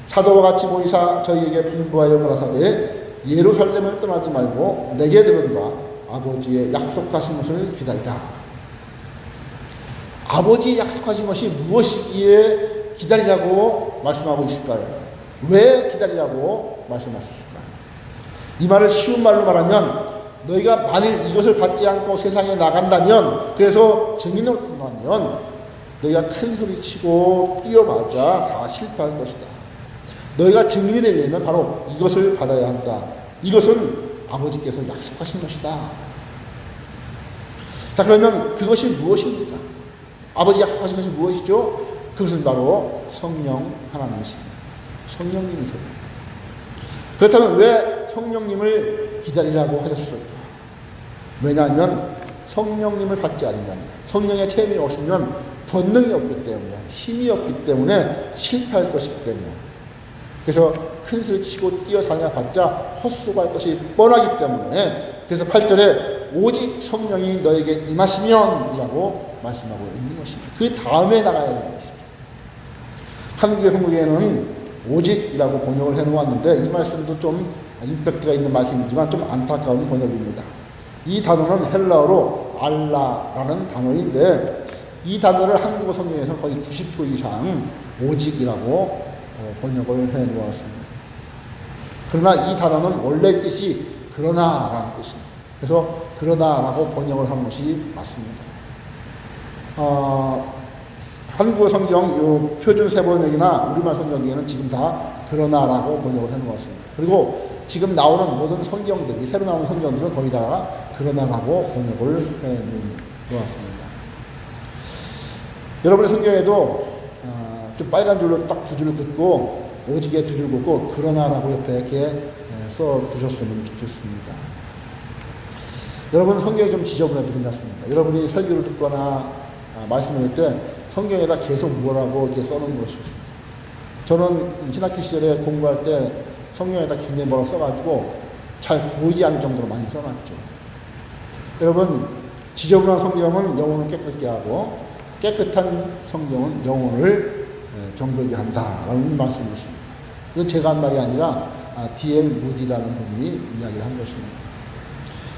사도와 같이 모이사 저희에게 분부하여 가라사대 예루살렘을 떠나지 말고 내게 들은 바 아버지의 약속하신 것을 기다리라. 아버지의 약속하신 것이 무엇이기에 기다리라고 말씀하고 있을까요? 왜 기다리라고 말씀하셨을까요? 이 말을 쉬운 말로 말하면 너희가 만일 이것을 받지 않고 세상에 나간다면, 그래서 증인을 쓴다면 너희가 큰 소리치고 뛰어맞아 다 실패할 것이다. 너희가 증인이 되려면 바로 이것을 받아야 한다. 이것은 아버지께서 약속하신 것이다. 자, 그러면 그것이 무엇입니까? 아버지 약속하신 것이 무엇이죠? 그것은 바로 성령 하나님이십니다. 성령님이세요. 그렇다면 왜 성령님을 기다리라고 하셨을까? 왜냐하면 성령님을 받지 않으면, 성령의 체험이 없으면 권능이 없기 때문에, 힘이 없기 때문에 실패할 것이기 때문에, 그래서 큰 소리 치고 뛰어다녀봤자 헛수고할 것이 뻔하기 때문에, 그래서 8절에 오직 성령이 너에게 임하시면 이라고 말씀하고 있는 것입니다. 그 다음에 나가야 되는 것이죠. 한국의 성경에는 오직이라고 번역을 해놓았는데, 이 말씀도 좀 임팩트가 있는 말씀이지만 좀 안타까운 번역입니다. 이 단어는 헬라어로 알라라는 단어인데, 이 단어를 한국어 성경에서는 거의 90% 이상 오직이라고 번역을 해놓았습니다. 그러나 이 단어는 원래 뜻이 그러나라는 뜻입니다. 그래서 그러나라고 번역을 한 것이 맞습니다. 한국어 성경 요 표준 세번역이나 우리말 성경에는 지금 다 그러나라고 번역을 해놓았습니다. 그리고 지금 나오는 모든 성경들이, 새로 나오는 성경들은 거의 다 그러나라고 번역을 해놓았습니다. 여러분의 성경에도 좀 빨간 줄로 딱 두 줄을 긋고 오직에 두 줄 긋고 그러나라고 옆에 이렇게 써 두셨으면 좋겠습니다. 여러분 성경이 좀 지저분해도 괜찮습니다. 여러분이 설교를 듣거나 말씀을 할 때 성경에다 계속 뭐라고 이렇게 써놓은 것이 좋습니다. 저는 신학교 시절에 공부할 때 성경에다 굉장히 뭐라고 써가지고 잘 보이지 않을 정도로 많이 써놨죠. 여러분, 지저분한 성경은 영혼을 깨끗게 하고 깨끗한 성경은 영혼을 병들게 한다라는 말씀이 있습니다. 이건 제가 한 말이 아니라 D.L. 무디라는 분이 이야기를 한 것입니다.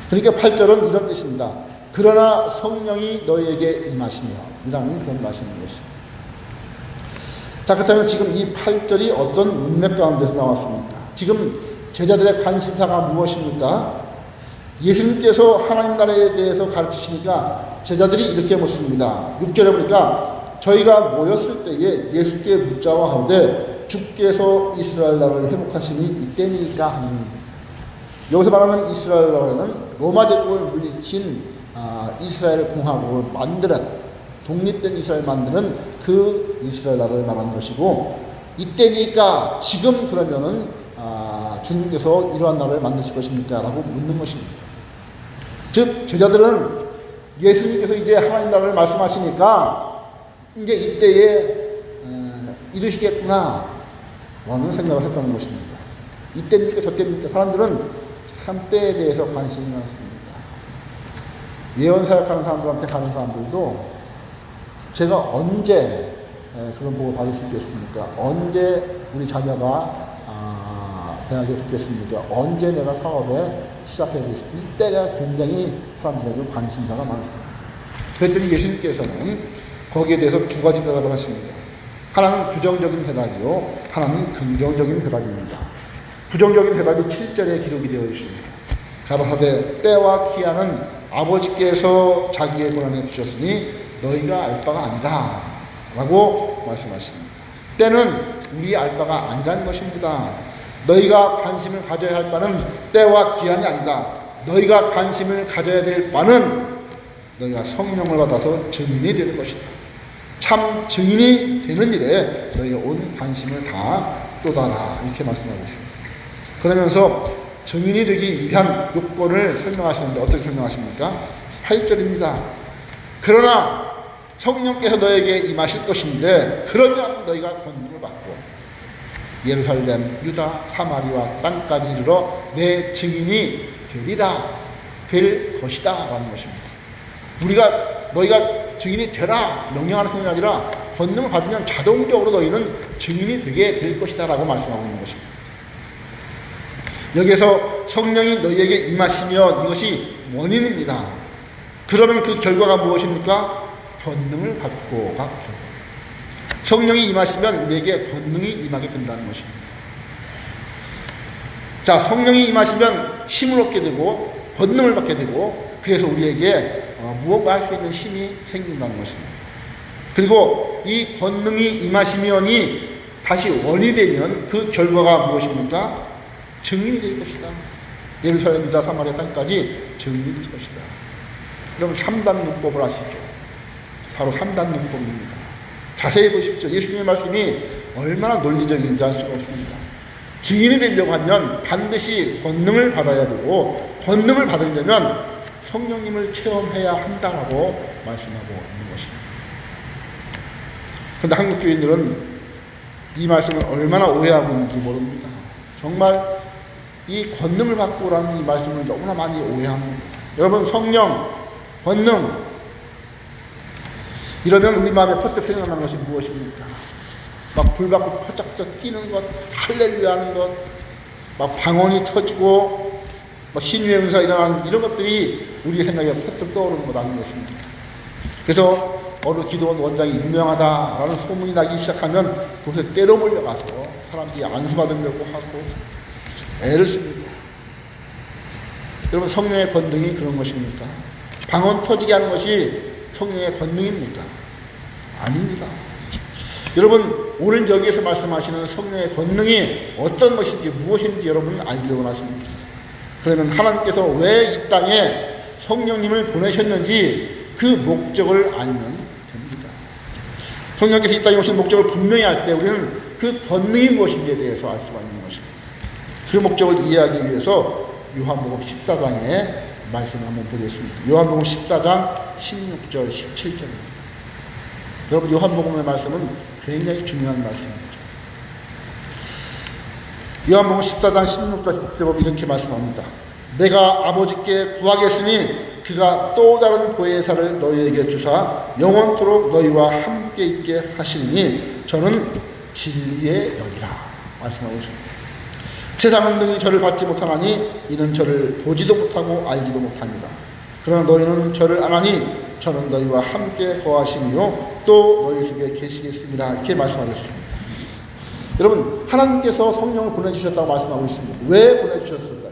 그러니까 8절은 이런 뜻입니다. 그러나 성령이 너희에게 임하시며 이라는 그런 말씀인 것입니다. 자, 그렇다면 지금 이 8절이 어떤 문맥 가운데서 나왔습니까? 지금 제자들의 관심사가 무엇입니까? 예수님께서 하나님 나라에 대해서 가르치시니까 제자들이 이렇게 묻습니다. 6절에 보니까 저희가 모였을 때에 예수께 묻자와 하되 주께서 이스라엘 나라를 회복하시니 이때니까 하니. 여기서 말하는 이스라엘 나라는 로마 제국을 물리친 이스라엘 공화국을 만드는, 독립된 이스라엘 만드는 그 이스라엘 나라를 말하는 것이고, 이때니까 지금 그러면은 주님께서 이러한 나라를 만드실 것입니까? 라고 묻는 것입니다. 즉 제자들은 예수님께서 이제 하나님 나라를 말씀하시니까 이제 이때에 이루시겠구나 라는 생각을 했다는 것입니다. 이때입니까 저때입니까? 사람들은 참 때에 대해서 관심이 많습니다. 예언 사역하는 사람들한테 가는 사람들도 제가 언제 그런 보고 받을 수 있겠습니까? 언제 우리 자녀가 대학에 붙겠습니까? 언제 내가 사업에 시작해야겠습니까? 이때가 굉장히 사람들에게 관심사가 많습니다. 그랬더니 예수님께서는 거기에 대해서 두 가지 대답을 하십니다. 하나는 부정적인 대답이요, 하나는 긍정적인 대답입니다. 부정적인 대답이 7절에 기록이 되어 있습니다. 가로하되 때와 기한은 아버지께서 자기의 권한에 주셨으니 너희가 알 바가 아니다 라고 말씀하십니다. 때는 우리 알 바가 아니라는 것입니다. 너희가 관심을 가져야 할 바는 때와 기한이 아니다. 너희가 관심을 가져야 될 바는 너희가 성령을 받아서 증인이 되는 것이다. 참 증인이 되는 일에 너희가 온 관심을 다 쏟아라, 이렇게 말씀하고 있습니다. 그러면서 증인이 되기 위한 요건을 설명하시는데 어떻게 설명하십니까? 8절입니다. 그러나 성령께서 너에게 임하실 것인데 그러면 너희가 권능을 받고, 예루살렘, 유다, 사마리아 땅까지 이르러 내 증인이 될 것이다 라는 것입니다. 너희가 증인이 되라 명령하는 것이 아니라 권능을 받으면 자동적으로 너희는 증인이 되게 될 것이다 라고 말씀하고 있는 것입니다. 여기에서 성령이 너희에게 임하시면 이것이 원인입니다. 그러면 그 결과가 무엇입니까? 권능을 받고 가 결과. 성령이 임하시면 우리에게 권능이 임하게 된다는 것입니다. 자, 성령이 임하시면 힘을 얻게 되고 권능을 받게 되고 그래서 우리에게 무엇가 할 수 있는 힘이 생긴다는 것입니다. 그리고 이 권능이 임하시면이 다시 원이 되면 그 결과가 무엇입니까? 증인이 될 것이다. 예루살렘, 유다, 사마리아 땅까지 증인이 될 것이다. 여러분 3단 문법을 아시죠? 바로 3단 문법입니다. 자세히 보십시오. 예수님의 말씀이 얼마나 논리적인지 알 수가 없습니다. 증인이 되려고 하면 반드시 권능을 받아야 되고 권능을 받으려면 성령님을 체험해야 한다라고 말씀하고 있는 것입니다. 그런데 한국 교인들은 이 말씀을 얼마나 오해하고 있는지 모릅니다. 정말 이 권능을 받고라는 이 말씀을 너무나 많이 오해합니다. 여러분 성령, 권능 이러면 우리 마음에 퍼뜩 생각나는 것이 무엇입니까? 막 불 받고 퍼쩍퍼쩍 뛰는 것, 할렐루야 하는 것, 막 방언이 터지고 막 신유의 은사 일어나는 이런 것들이 우리의 생각에 퍼뜩 떠오르는 것아닌 것입니다. 그래서 어느 기도원 원장이 유명하다라는 소문이 나기 시작하면 그곳에 때로 몰려가서 사람들이 안수받으려고 하고 애를 씁니다. 여러분 성령의 권능이 그런 것입니까? 방언 터지게 하는 것이 성령의 권능입니까? 아닙니다. 여러분 오늘 여기에서 말씀하시는 성령의 권능이 어떤 것인지 무엇인지 여러분은 알기를 원하십니다. 그러면 하나님께서 왜 이 땅에 성령님을 보내셨는지 그 목적을 알면 됩니다. 성령께서 이 땅에 오신 목적을 분명히 알 때 우리는 그 권능이 무엇인지에 대해서 알 수가 있는 것입니다. 그 목적을 이해하기 위해서 요한복음 14장의 말씀을 한번 보겠습니다. 요한복음 14장 16절 17절입니다. 여러분 요한복음의 말씀은 굉장히 중요한 말씀입니다. 요한복음 14장 16절 17절 보면 이렇게 말씀합니다. 내가 아버지께 구하겠으니 그가 또 다른 보혜사를 너희에게 주사 영원토록 너희와 함께 있게 하시니 저는 진리의 영이라 말씀하고 있습니다. 세상은 능히 저를 받지 못하나니 이는 저를 보지도 못하고 알지도 못합니다. 그러나 너희는 저를 아나니 저는 너희와 함께 거하시며 또 너희 속에 계시겠습니다. 이렇게 말씀하셨습니다. 여러분 하나님께서 성령을 보내주셨다고 말씀하고 있습니다. 왜 보내주셨을까요?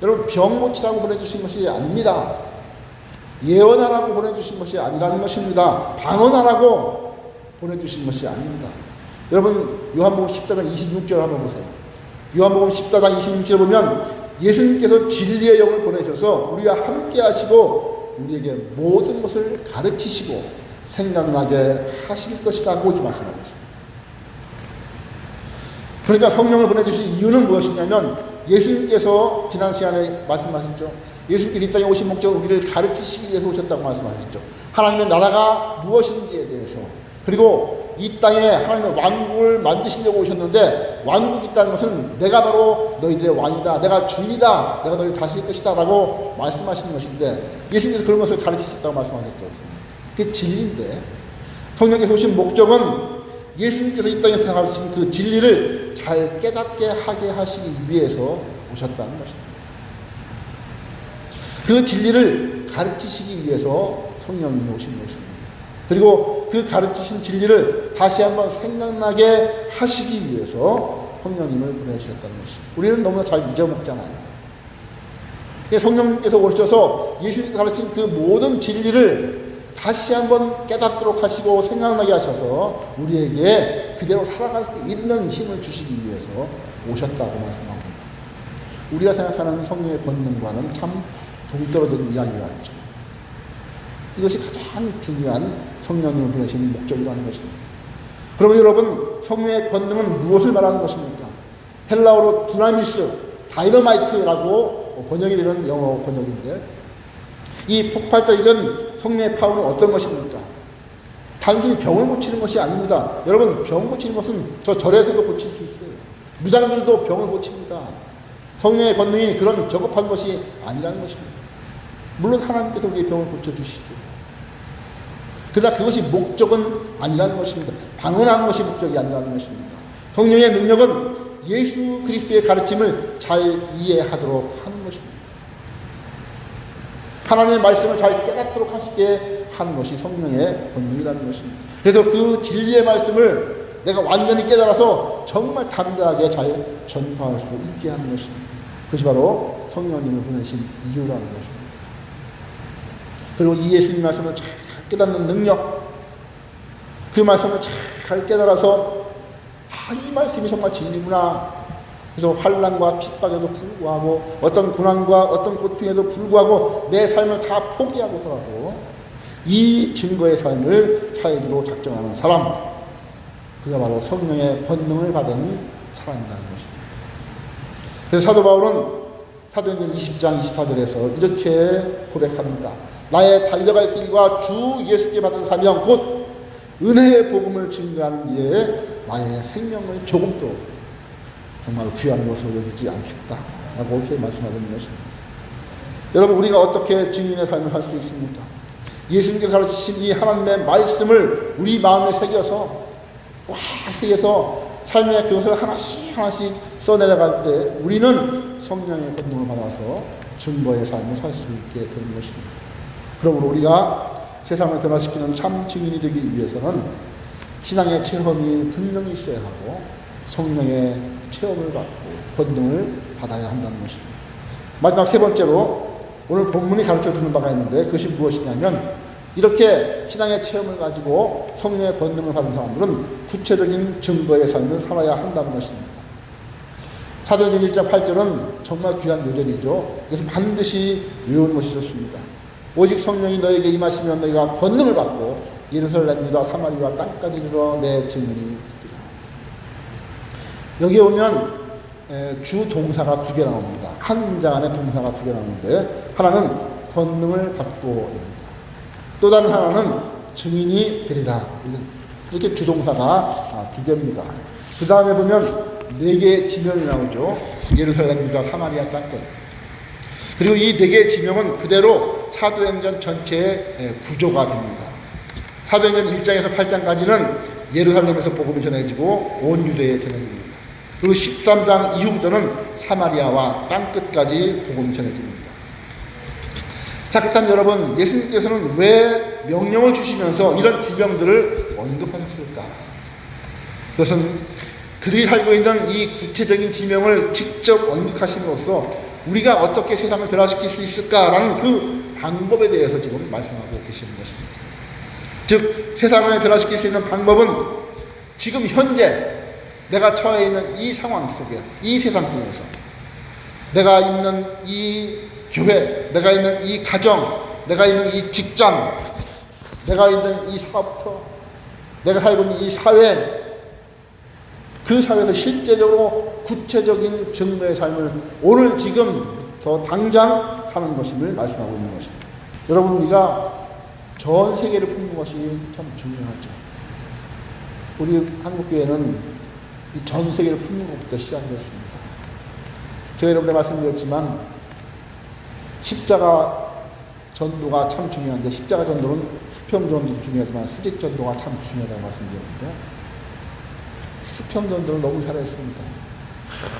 여러분 병 고치라고 보내주신 것이 아닙니다. 예언하라고 보내주신 것이 아니라는 것입니다. 방언하라고 보내주신 것이 아닙니다. 여러분 요한복음 14장 26절 한번 보세요. 요한복음 14장 26절 보면 예수님께서 진리의 영을 보내셔서 우리와 함께 하시고 우리에게 모든 것을 가르치시고 생각나게 하실 것이라고 말씀하고 있습니다. 그러니까 성령을 보내주신 이유는 무엇이냐면 예수님께서 지난 시간에 말씀하셨죠. 예수님께서 이 땅에 오신 목적은 우리를 가르치시기 위해서 오셨다고 말씀하셨죠. 하나님의 나라가 무엇인지에 대해서 그리고 이 땅에 하나님의 왕국을 만드시려고 오셨는데 왕국이 있다는 것은 내가 바로 너희들의 왕이다. 내가 주인이다. 내가 너희를 다스릴 것이다. 라고 말씀하시는 것인데 예수님께서 그런 것을 가르치셨다고 말씀하셨죠. 그게 진리인데 성령께서 오신 목적은 예수님께서 이 땅에서 가르치신 그 진리를 잘 깨닫게 하게 하시기 위해서 오셨다는 것입니다. 그 진리를 가르치시기 위해서 성령님이 오신 것입니다. 그리고 그 가르치신 진리를 다시 한번 생각나게 하시기 위해서 성령님을 보내주셨다는 것입니다. 우리는 너무나 잘 잊어먹잖아요. 성령님께서 오셔서 예수님께서 가르친 그 모든 진리를 다시 한번 깨닫도록 하시고 생각나게 하셔서 우리에게 그대로 살아갈 수 있는 힘을 주시기 위해서 오셨다고 말씀합니다. 우리가 생각하는 성령의 권능과는 참 동떨어진 이야기가 있죠. 이것이 가장 중요한 성령님을 보내시는 목적이라는 것입니다. 그러면 여러분 성령의 권능은 무엇을 말하는 것입니까? 헬라어로 두나미스, 다이너마이트라고 번역이 되는 영어 번역인데 이 폭발적인 성령의 파워는 어떤 것입니까? 단순히 병을 고치는 것이 아닙니다. 여러분 병 고치는 것은 저 절에서도 고칠 수 있어요. 무당들도 병을 고칩니다. 성령의 권능이 그런 저급한 것이 아니라는 것입니다. 물론 하나님께서 우리의 병을 고쳐주시죠. 그러나 그것이 목적은 아니라는 것입니다. 방언하는 것이 목적이 아니라는 것입니다. 성령의 능력은 예수 그리스도의 가르침을 잘 이해하도록 하는 것입니다. 하나님의 말씀을 잘 깨닫도록 하시게 하는 것이 성령의 권능이라는 것입니다. 그래서 그 진리의 말씀을 내가 완전히 깨달아서 정말 담대하게 잘 전파할 수 있게 하는 것입니다. 그것이 바로 성령님을 보내신 이유라는 것입니다. 그리고 이 예수님 말씀을 잘 깨닫는 능력, 그 말씀을 잘 깨달아서 이 말씀이 정말 진리구나. 그래서 환난과 핍박에도 불구하고 어떤 고난과 어떤 고통에도 불구하고 내 삶을 다 포기하고서라도 이 증거의 삶을 살기로 작정하는 사람, 그가 바로 성령의 권능을 받은 사람이라는 것입니다. 그래서 사도 바울은 사도행전 20장 24절에서 이렇게 고백합니다. 나의 달려갈 길과 주 예수께 받은 사명 곧 은혜의 복음을 증거하는 일에 나의 생명을 조금도 정말 귀한 것으로 여기지 않겠다 라고 이렇게 말씀하고 있는 것입니다. 여러분, 우리가 어떻게 증인의 삶을 살 수 있습니까? 예수님께서 가르치신 이 하나님의 말씀을 우리 마음에 새겨서 삶의 그것을 하나씩 써내려갈 때 우리는 성령의 권능을 받아서 증거의 삶을 살 수 있게 되는 것입니다. 그러므로 우리가 세상을 변화시키는 참 증인이 되기 위해서는 신앙의 체험이 분명히 있어야 하고 성령의 체험을 받고 권능을 받아야 한다는 것입니다. 마지막 세 번째로 오늘 본문이 가르쳐주는 바가 있는데 그것이 무엇이냐면 이렇게 신앙의 체험을 가지고 성령의 권능을 받은 사람들은 구체적인 증거의 삶을 살아야 한다는 것입니다. 사도행전 1장 8절은 정말 귀한 요절이죠. 그래서 반드시 외우는 것이 좋습니다. 오직 성령이 너에게 임하시면 너희가 권능을 받고 예루살렘, 유다, 사마리아 땅까지 이르러 내 증인이 되리라. 여기에 오면 주 동사가 두 개 나옵니다. 한 문장 안에 동사가 두 개 나오는데 하나는 권능을 받고입니다. 또 다른 하나는 증인이 되리라. 이렇게 주동사가 두 개입니다. 그 다음에 보면 네 개의 지명이 나오죠. 예루살렘, 유다, 사마리아 땅까지. 그리고 이 네 개의 지명은 그대로 사도행전 전체의 구조가 됩니다. 사도행전 1장에서 8장까지는 예루살렘에서 복음이 전해지고 온 유대에 전해집니다. 그리고 13장 이후부터는 사마리아와 땅끝까지 복음이 전해집니다. 자, 그렇다면 여러분, 예수님께서는 왜 명령을 주시면서 이런 지명들을 언급하셨을까? 그것은 그들이 살고 있는 이 구체적인 지명을 직접 언급하심으로써 우리가 어떻게 세상을 변화시킬 수 있을까라는 그 방법에 대해서 지금 말씀하고 계시는 것입니다. 즉, 세상을 변화시킬 수 있는 방법은 지금 현재 내가 처해 있는 이 상황 속에, 이 세상 속에서 내가 있는 이 교회, 내가 있는 이 가정, 내가 있는 이 직장, 내가 있는 이 사업터, 내가 살고 있는 이 사회, 그 사회에서 실제적으로 구체적인 증거의 삶을 오늘 지금부터 당장 하는 것임을 말씀하고 있는 것입니다. 여러분, 우리가 전 세계를 품는 것이 참 중요하죠. 우리 한국교회는 이 전 세계를 품는 것부터 시작했습니다. 제가 여러분께 말씀드렸지만 십자가 전도가 참 중요한데 십자가 전도는 수평 전도도 중요하지만 수직 전도가 참 중요하다고 말씀드렸는데 수평 전도를 너무 잘했습니다.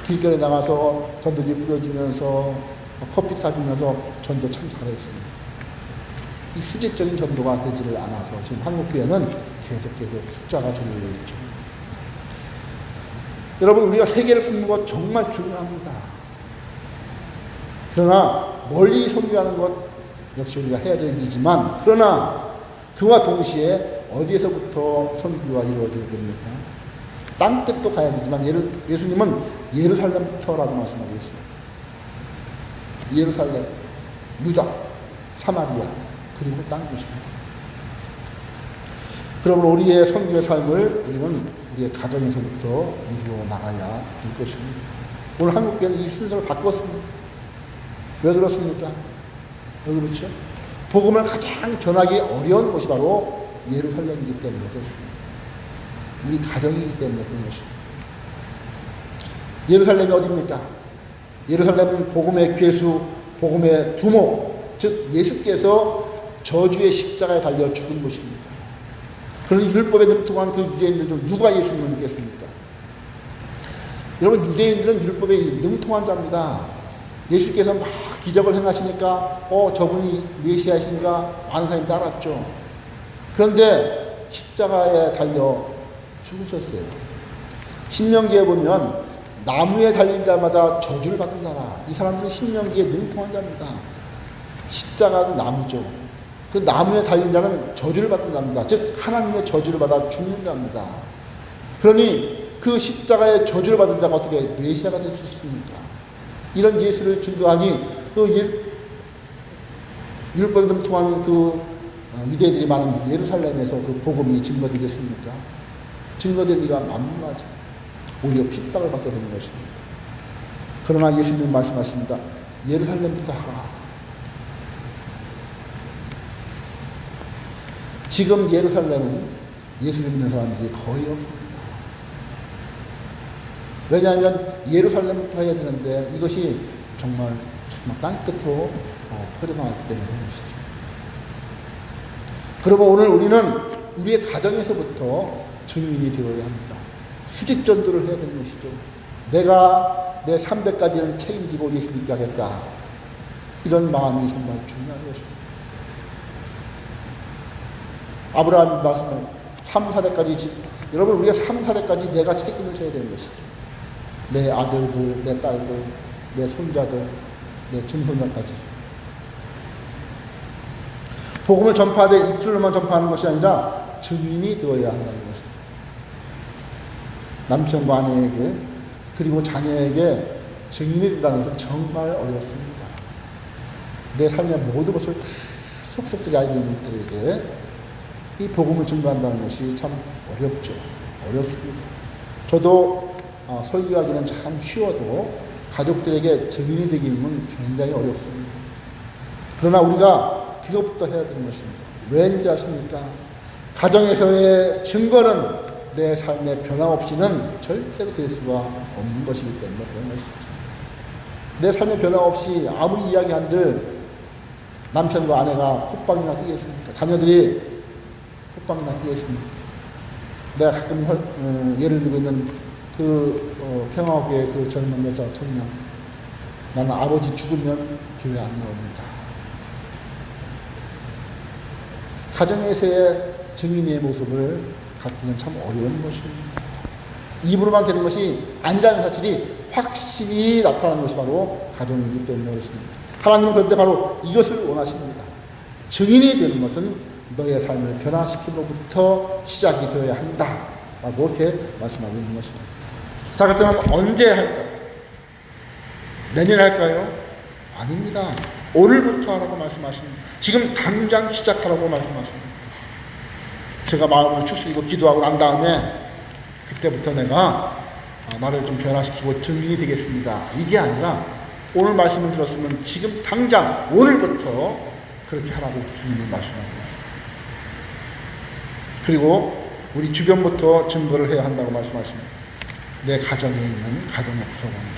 길거리에 나가서 전도지 뿌려주면서 커피 사주면서 전도 참 잘했습니다. 이 수직적인 전도가 되지를 않아서 지금 한국교회는 계속 숫자가 줄고 있죠. 여러분, 우리가 세계를 품는 것 정말 중요합니다. 그러나 멀리 선교하는 것 역시 우리가 해야 될 일이지만 그러나 그와 동시에 어디에서부터 선교가 이루어져야 됩니까? 땅끝도 가야 되지만 예수님은 예루살렘부터라고 말씀하고 있습니다. 예루살렘, 유다, 사마리아 그리고 땅끝입니다. 그러므로 우리의 선교의 삶을 우리는 우리의 가정에서부터 이루어 나가야 될 것입니다. 오늘 한국교회는 이 순서를 바꿨습니다. 왜 그렇습니까? 왜 그렇죠? 복음을 가장 전하기 어려운 곳이 바로 예루살렘이기 때문에 그렇습니다. 우리 가정이기 때문에 그런 것입니다. 예루살렘이 어디입니까? 예루살렘은 복음의 괴수, 복음의 두목, 즉 예수께서 저주의 십자가에 달려 죽은 곳입니다. 그러니 율법에 능통한 그 유대인들 중 누가 예수님을 믿겠습니까? 여러분, 유대인들은 율법에 능통한 자입니다. 예수께서 막 기적을 행하시니까 저분이 메시아이신가 많은 사람이 따랐죠. 그런데 십자가에 달려 죽으셨어요. 신명기에 보면 나무에 달린 자마다 저주를 받은 자라. 이 사람들은 신명기에 능통한 자입니다. 십자가도 나무죠. 그 나무에 달린 자는 저주를 받는 자입니다. 즉 하나님의 저주를 받아 죽는 자입니다. 그러니 그 십자가에 저주를 받은 자가 어떻게 메시아가 될 수 있습니까? 이런 예수를 증거하니 그 율법에 능통한 그 유대인들이 많은 예루살렘에서 그 복음이 증거되겠습니까? 증거될 리가 만무하죠. 오히려 핍박을 받게 되는 것입니다. 그러나 예수님은 말씀하십니다. 예루살렘부터 하라. 지금 예루살렘은 예수를 믿는 사람들이 거의 없습니다. 왜냐하면 예루살렘부터 해야 되는데 이것이 정말 땅끝으로 퍼져나가기 때문에 그런 것이죠. 그러면 오늘 우리는 우리의 가정에서부터 증인이 되어야 합니다. 수직전도를 해야 되는 것이죠. 내가 내 3대까지는 책임지고 예수 믿게 하겠다. 이런 마음이 정말 중요한 것입니다. 아브라함이 말씀을 3, 4대까지 여러분 우리가 3, 4대까지 내가 책임을 져야 되는 것이죠. 내 아들들, 내 딸들, 내 손자들, 내 증손자까지. 복음을 전파하되 입술로만 전파하는 것이 아니라 증인이 되어야 한다는 것입니다. 남편과 아내에게 그리고 자녀에게 증인이 된다는 것은 정말 어렵습니다. 내 삶의 모든 것을 다 속속들이 알고 있는 그들에게 이 복음을 증거한다는 것이 참 어렵죠. 어렵습니다. 저도 설교하기는 참 쉬워도 가족들에게 증인이 되기는 굉장히 어렵습니다. 그러나 우리가 그것부터 해야 되는 것입니다. 왜인지 아십니까? 가정에서의 증거는 내 삶의 변화 없이는 절대로 될 수가 없는 것이기 때문에 그런 것이죠. 내 삶의 변화 없이 아무리 이야기한들 남편과 아내가 콧방이나 끼겠습니까? 자녀들이 콧방이나 끼겠습니까? 내가 가끔 예를 들고 있는 평화교회 그 젊은 여자 청년, 나는 아버지 죽으면 교회 안 나옵니다. 가정에서의 증인의 모습을 갖기는 참 어려운 것입니다. 입으로만 되는 것이 아니라는 사실이 확실히 나타나는 것이 바로 가정이기 때문에 그렇습니다. 하나님은 그런데 바로 이것을 원하십니다. 증인이 되는 것은 너의 삶을 변화시킴으로부터 시작이 되어야 한다. 라고 이렇게 말씀하고 있는 것입니다. 자, 그렇다면 언제 할까요? 내년에 할까요? 아닙니다. 오늘부터 하라고 말씀하십니다. 지금 당장 시작하라고 말씀하십니다. 제가 마음을 추스리고 기도하고 난 다음에 그때부터 내가 나를 좀 변화시키고 증인이 되겠습니다. 이게 아니라 오늘 말씀을 들었으면 지금 당장 오늘부터 그렇게 하라고 주님이 말씀하고 있습니다. 그리고 우리 주변부터 증거를 해야 한다고 말씀하십니다. 내 가정에 있는 가정의 구성원들,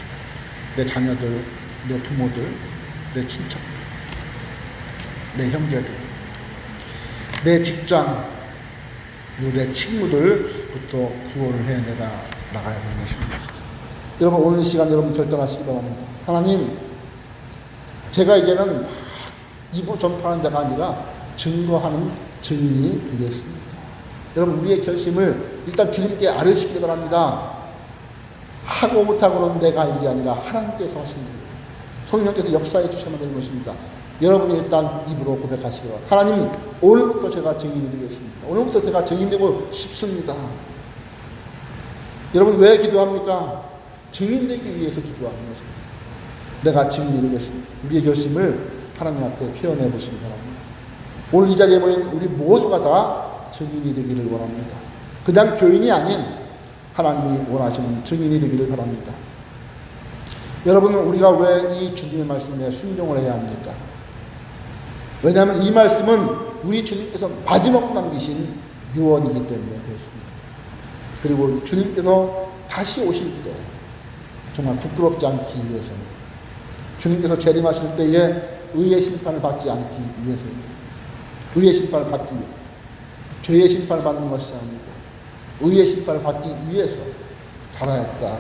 내 자녀들, 내 부모들, 내 친척들, 내 형제들, 내 직장, 내 친구들부터 구원을 해 내가 나가야 되는 것입니다. 여러분 오늘 이 시간 여러분 결정하시기 바랍니다. 하나님, 제가 이제는 막 입으로 전파하는 자가 아니라 증거하는 증인이 되겠습니다. 여러분 우리의 결심을 일단 주님께 아뢰시기 바랍니다. 하고 못하고는 내가 할 일이 아니라 하나님께서 하신 일이에요. 성령께서 역사해 주셔야 되는 것입니다. 여러분이 일단 입으로 고백하시기 바랍니다. 하나님, 오늘부터 제가 증인이 되겠습니다. 오늘부터 제가 증인되고 싶습니다. 여러분 왜 기도합니까? 증인되기 위해서 기도하는 것입니다. 내가 증인이 되겠습니다. 우리의 결심을 하나님 앞에 표현해 보시기 바랍니다. 오늘 이 자리에 모인 우리 모두가 다 증인이 되기를 원합니다. 그냥 교인이 아닌 하나님이 원하시는 증인이 되기를 바랍니다. 여러분 우리가 왜 이 주님의 말씀에 순종을 해야 합니까? 왜냐하면 이 말씀은 우리 주님께서 마지막으로 남기신 유언이기 때문에 그렇습니다. 그리고 주님께서 다시 오실 때 정말 부끄럽지 않기 위해서, 주님께서 재림하실 때에 의의 심판을 받지 않기 위해서입니다. 의의 심판을 받기 위해, 죄의 심판을 받는 것이 아니고 의의 심판을 받기 위해서 살아야겠다,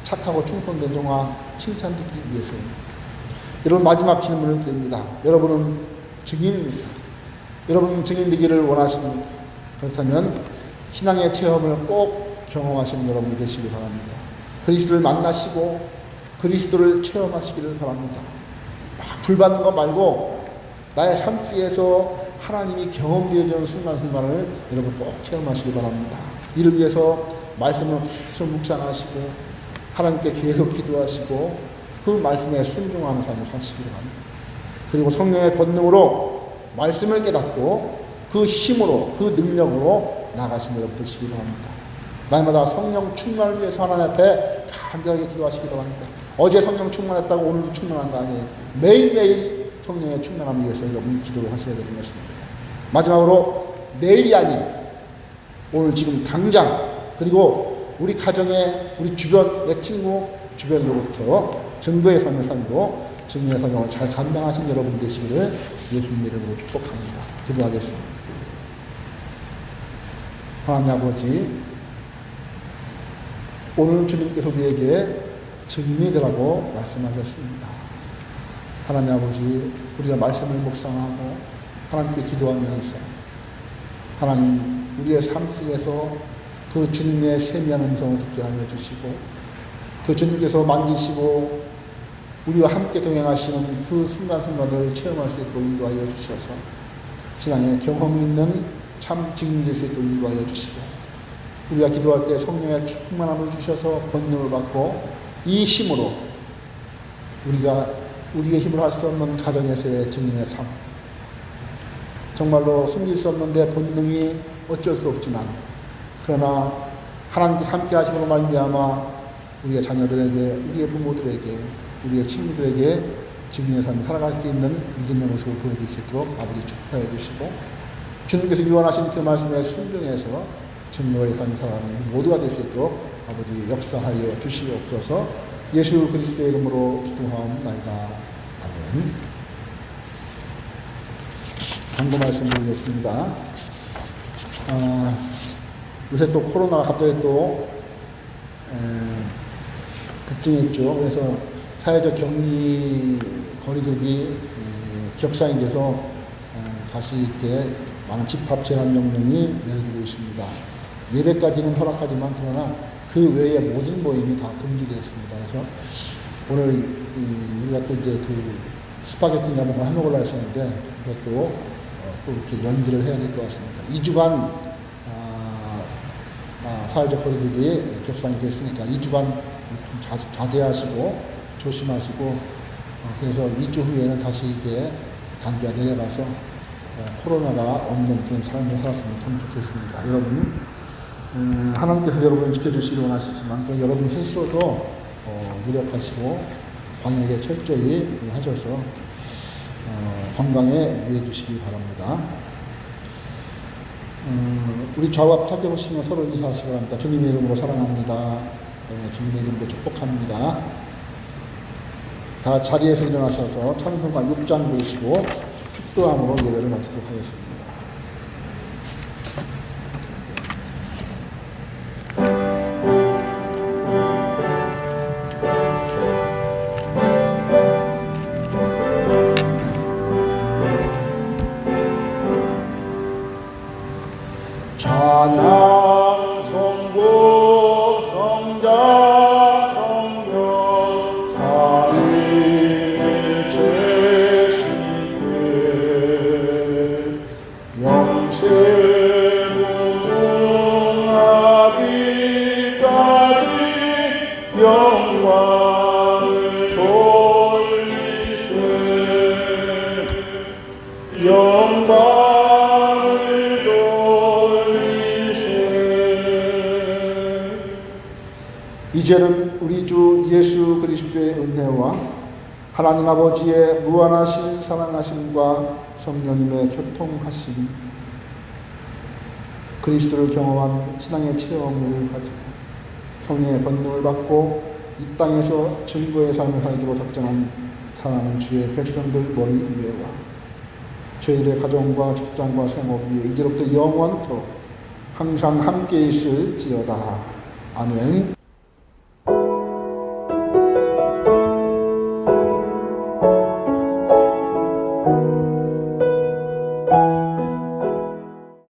착하고 충성된 종아 칭찬 듣기 위해서입니다. 여러분, 마지막 질문을 드립니다. 여러분은 증인입니다. 여러분 증인 되기를 원하십니까? 그렇다면 신앙의 체험을 꼭 경험하시는 여러분이 되시기 바랍니다. 그리스도를 만나시고 그리스도를 체험하시기를 바랍니다. 막 불받는 거 말고 나의 삶 속에서 하나님이 경험되어지는 순간순간을 여러분 꼭 체험하시기 바랍니다. 이를 위해서 말씀을 계속 묵상하시고 하나님께 계속 기도하시고 그 말씀에 순종하는 삶을 사시기 바랍니다. 그리고 성령의 권능으로 말씀을 깨닫고 그 힘으로, 그 능력으로 나가신 여러분 되시기 바랍니다. 날마다 성령 충만을 위해서 하나님 앞에 간절하게 기도하시기 바랍니다. 어제 성령 충만했다고 오늘도 충만한 거 아니에요. 매일매일 성령의 충만함을 위해서 여러분 기도를 하셔야 되는 것입니다. 마지막으로 내일이 아닌 오늘 지금 당장, 그리고 우리 가정에, 우리 주변, 내 친구 주변으로부터 증거의 삶을 살고 증인의 사명을 잘 감당하신 여러분 되시기를 예수님 이름으로 축복합니다. 기도하겠습니다. 하나님 아버지, 오늘 주님께서 우리에게 증인이 되라고 말씀하셨습니다. 하나님 아버지, 우리가 말씀을 묵상하고 하나님께 기도하면서 하나님 우리의 삶 속에서 그 주님의 세미한 음성을 듣게 하여 주시고 그 주님께서 만지시고 우리와 함께 동행하시는 그 순간순간을 체험할 수 있도록 인도하여 주셔서 신앙의 경험이 있는 참 증인이 될 수 있도록 인도하여 주시고 우리가 기도할 때 성령의 충만함을 주셔서 권능을 받고 이 힘으로 우리가 우리의 힘으로 할 수 없는 가정에서의 증인의 삶, 정말로 숨길 수 없는데 본능이 어쩔 수 없지만 그러나 하나님께서 함께 하심으로 말미암아 우리의 자녀들에게, 우리의 부모들에게, 우리의 친구들에게 증인의 삶을 살아갈 수 있는 믿음의 모습을 보여줄 수 있도록 아버지 축복해 주시고 주님께서 유언하신 그 말씀에 순종해서 증거의 삶을 살아가는 모두가 될 수 있도록 아버지 역사하여 주시옵소서. 예수 그리스도의 이름으로 기도하옵나이다. 아멘. 광고 말씀 드리겠습니다. 요새 또 코로나가 갑자기 또 급증했죠. 그래서 사회적 격리 거리두기 격상이 돼서 다시 이렇게 많은 집합 제한 명령이 내려지고 있습니다. 예배까지는 허락하지만 그러나 그 외의 모든 모임이 다 금지되었습니다. 그래서 오늘 우리가 또 이제 그 스파게티나 뭔가 해먹으려고 했었는데 그것도 또 이렇게 연기를 해야 될 것 같습니다. 2주간 사회적 거리두기 격상이 됐으니까 2주간 자제하시고 조심하시고 그래서 2주 후에는 다시 이게 단계가 내려가서 코로나가 없는 그런 삶을 살았으면 참 좋겠습니다. 여러분, 하나님께서 여러분을 지켜주시기 원하시지만 여러분 스스로도 노력하시고 방역에 철저히 하셔서 건강에 유의해 주시기 바랍니다. 우리 좌우 앞 살펴보시면 서로 인사하시기 바랍니다. 주님의 이름으로 사랑합니다. 주님의 이름으로 축복합니다. 다 자리에서 일어나셔서 찬송가 6장 보시고 축도함으로 예배를 마치도록 하겠습니다. 찬양 성부 성자 성령 삼위일체 신께 영세 무궁하기까지 영광을 돌리세 영광을 이제는 우리 주 예수 그리스도의 은혜와 하나님 아버지의 무한하신 사랑하심과 성령님의 교통하심이 그리스도를 경험한 신앙의 체험을 가지고 성령의 권능을 받고 이 땅에서 증거의 삶을 살기로 작정한 사랑하는 주의 백성들 머리 위에와 저희들의 가정과 직장과 생업 위에 이제로부터 영원토록 항상 함께 있을지어다. 아멘.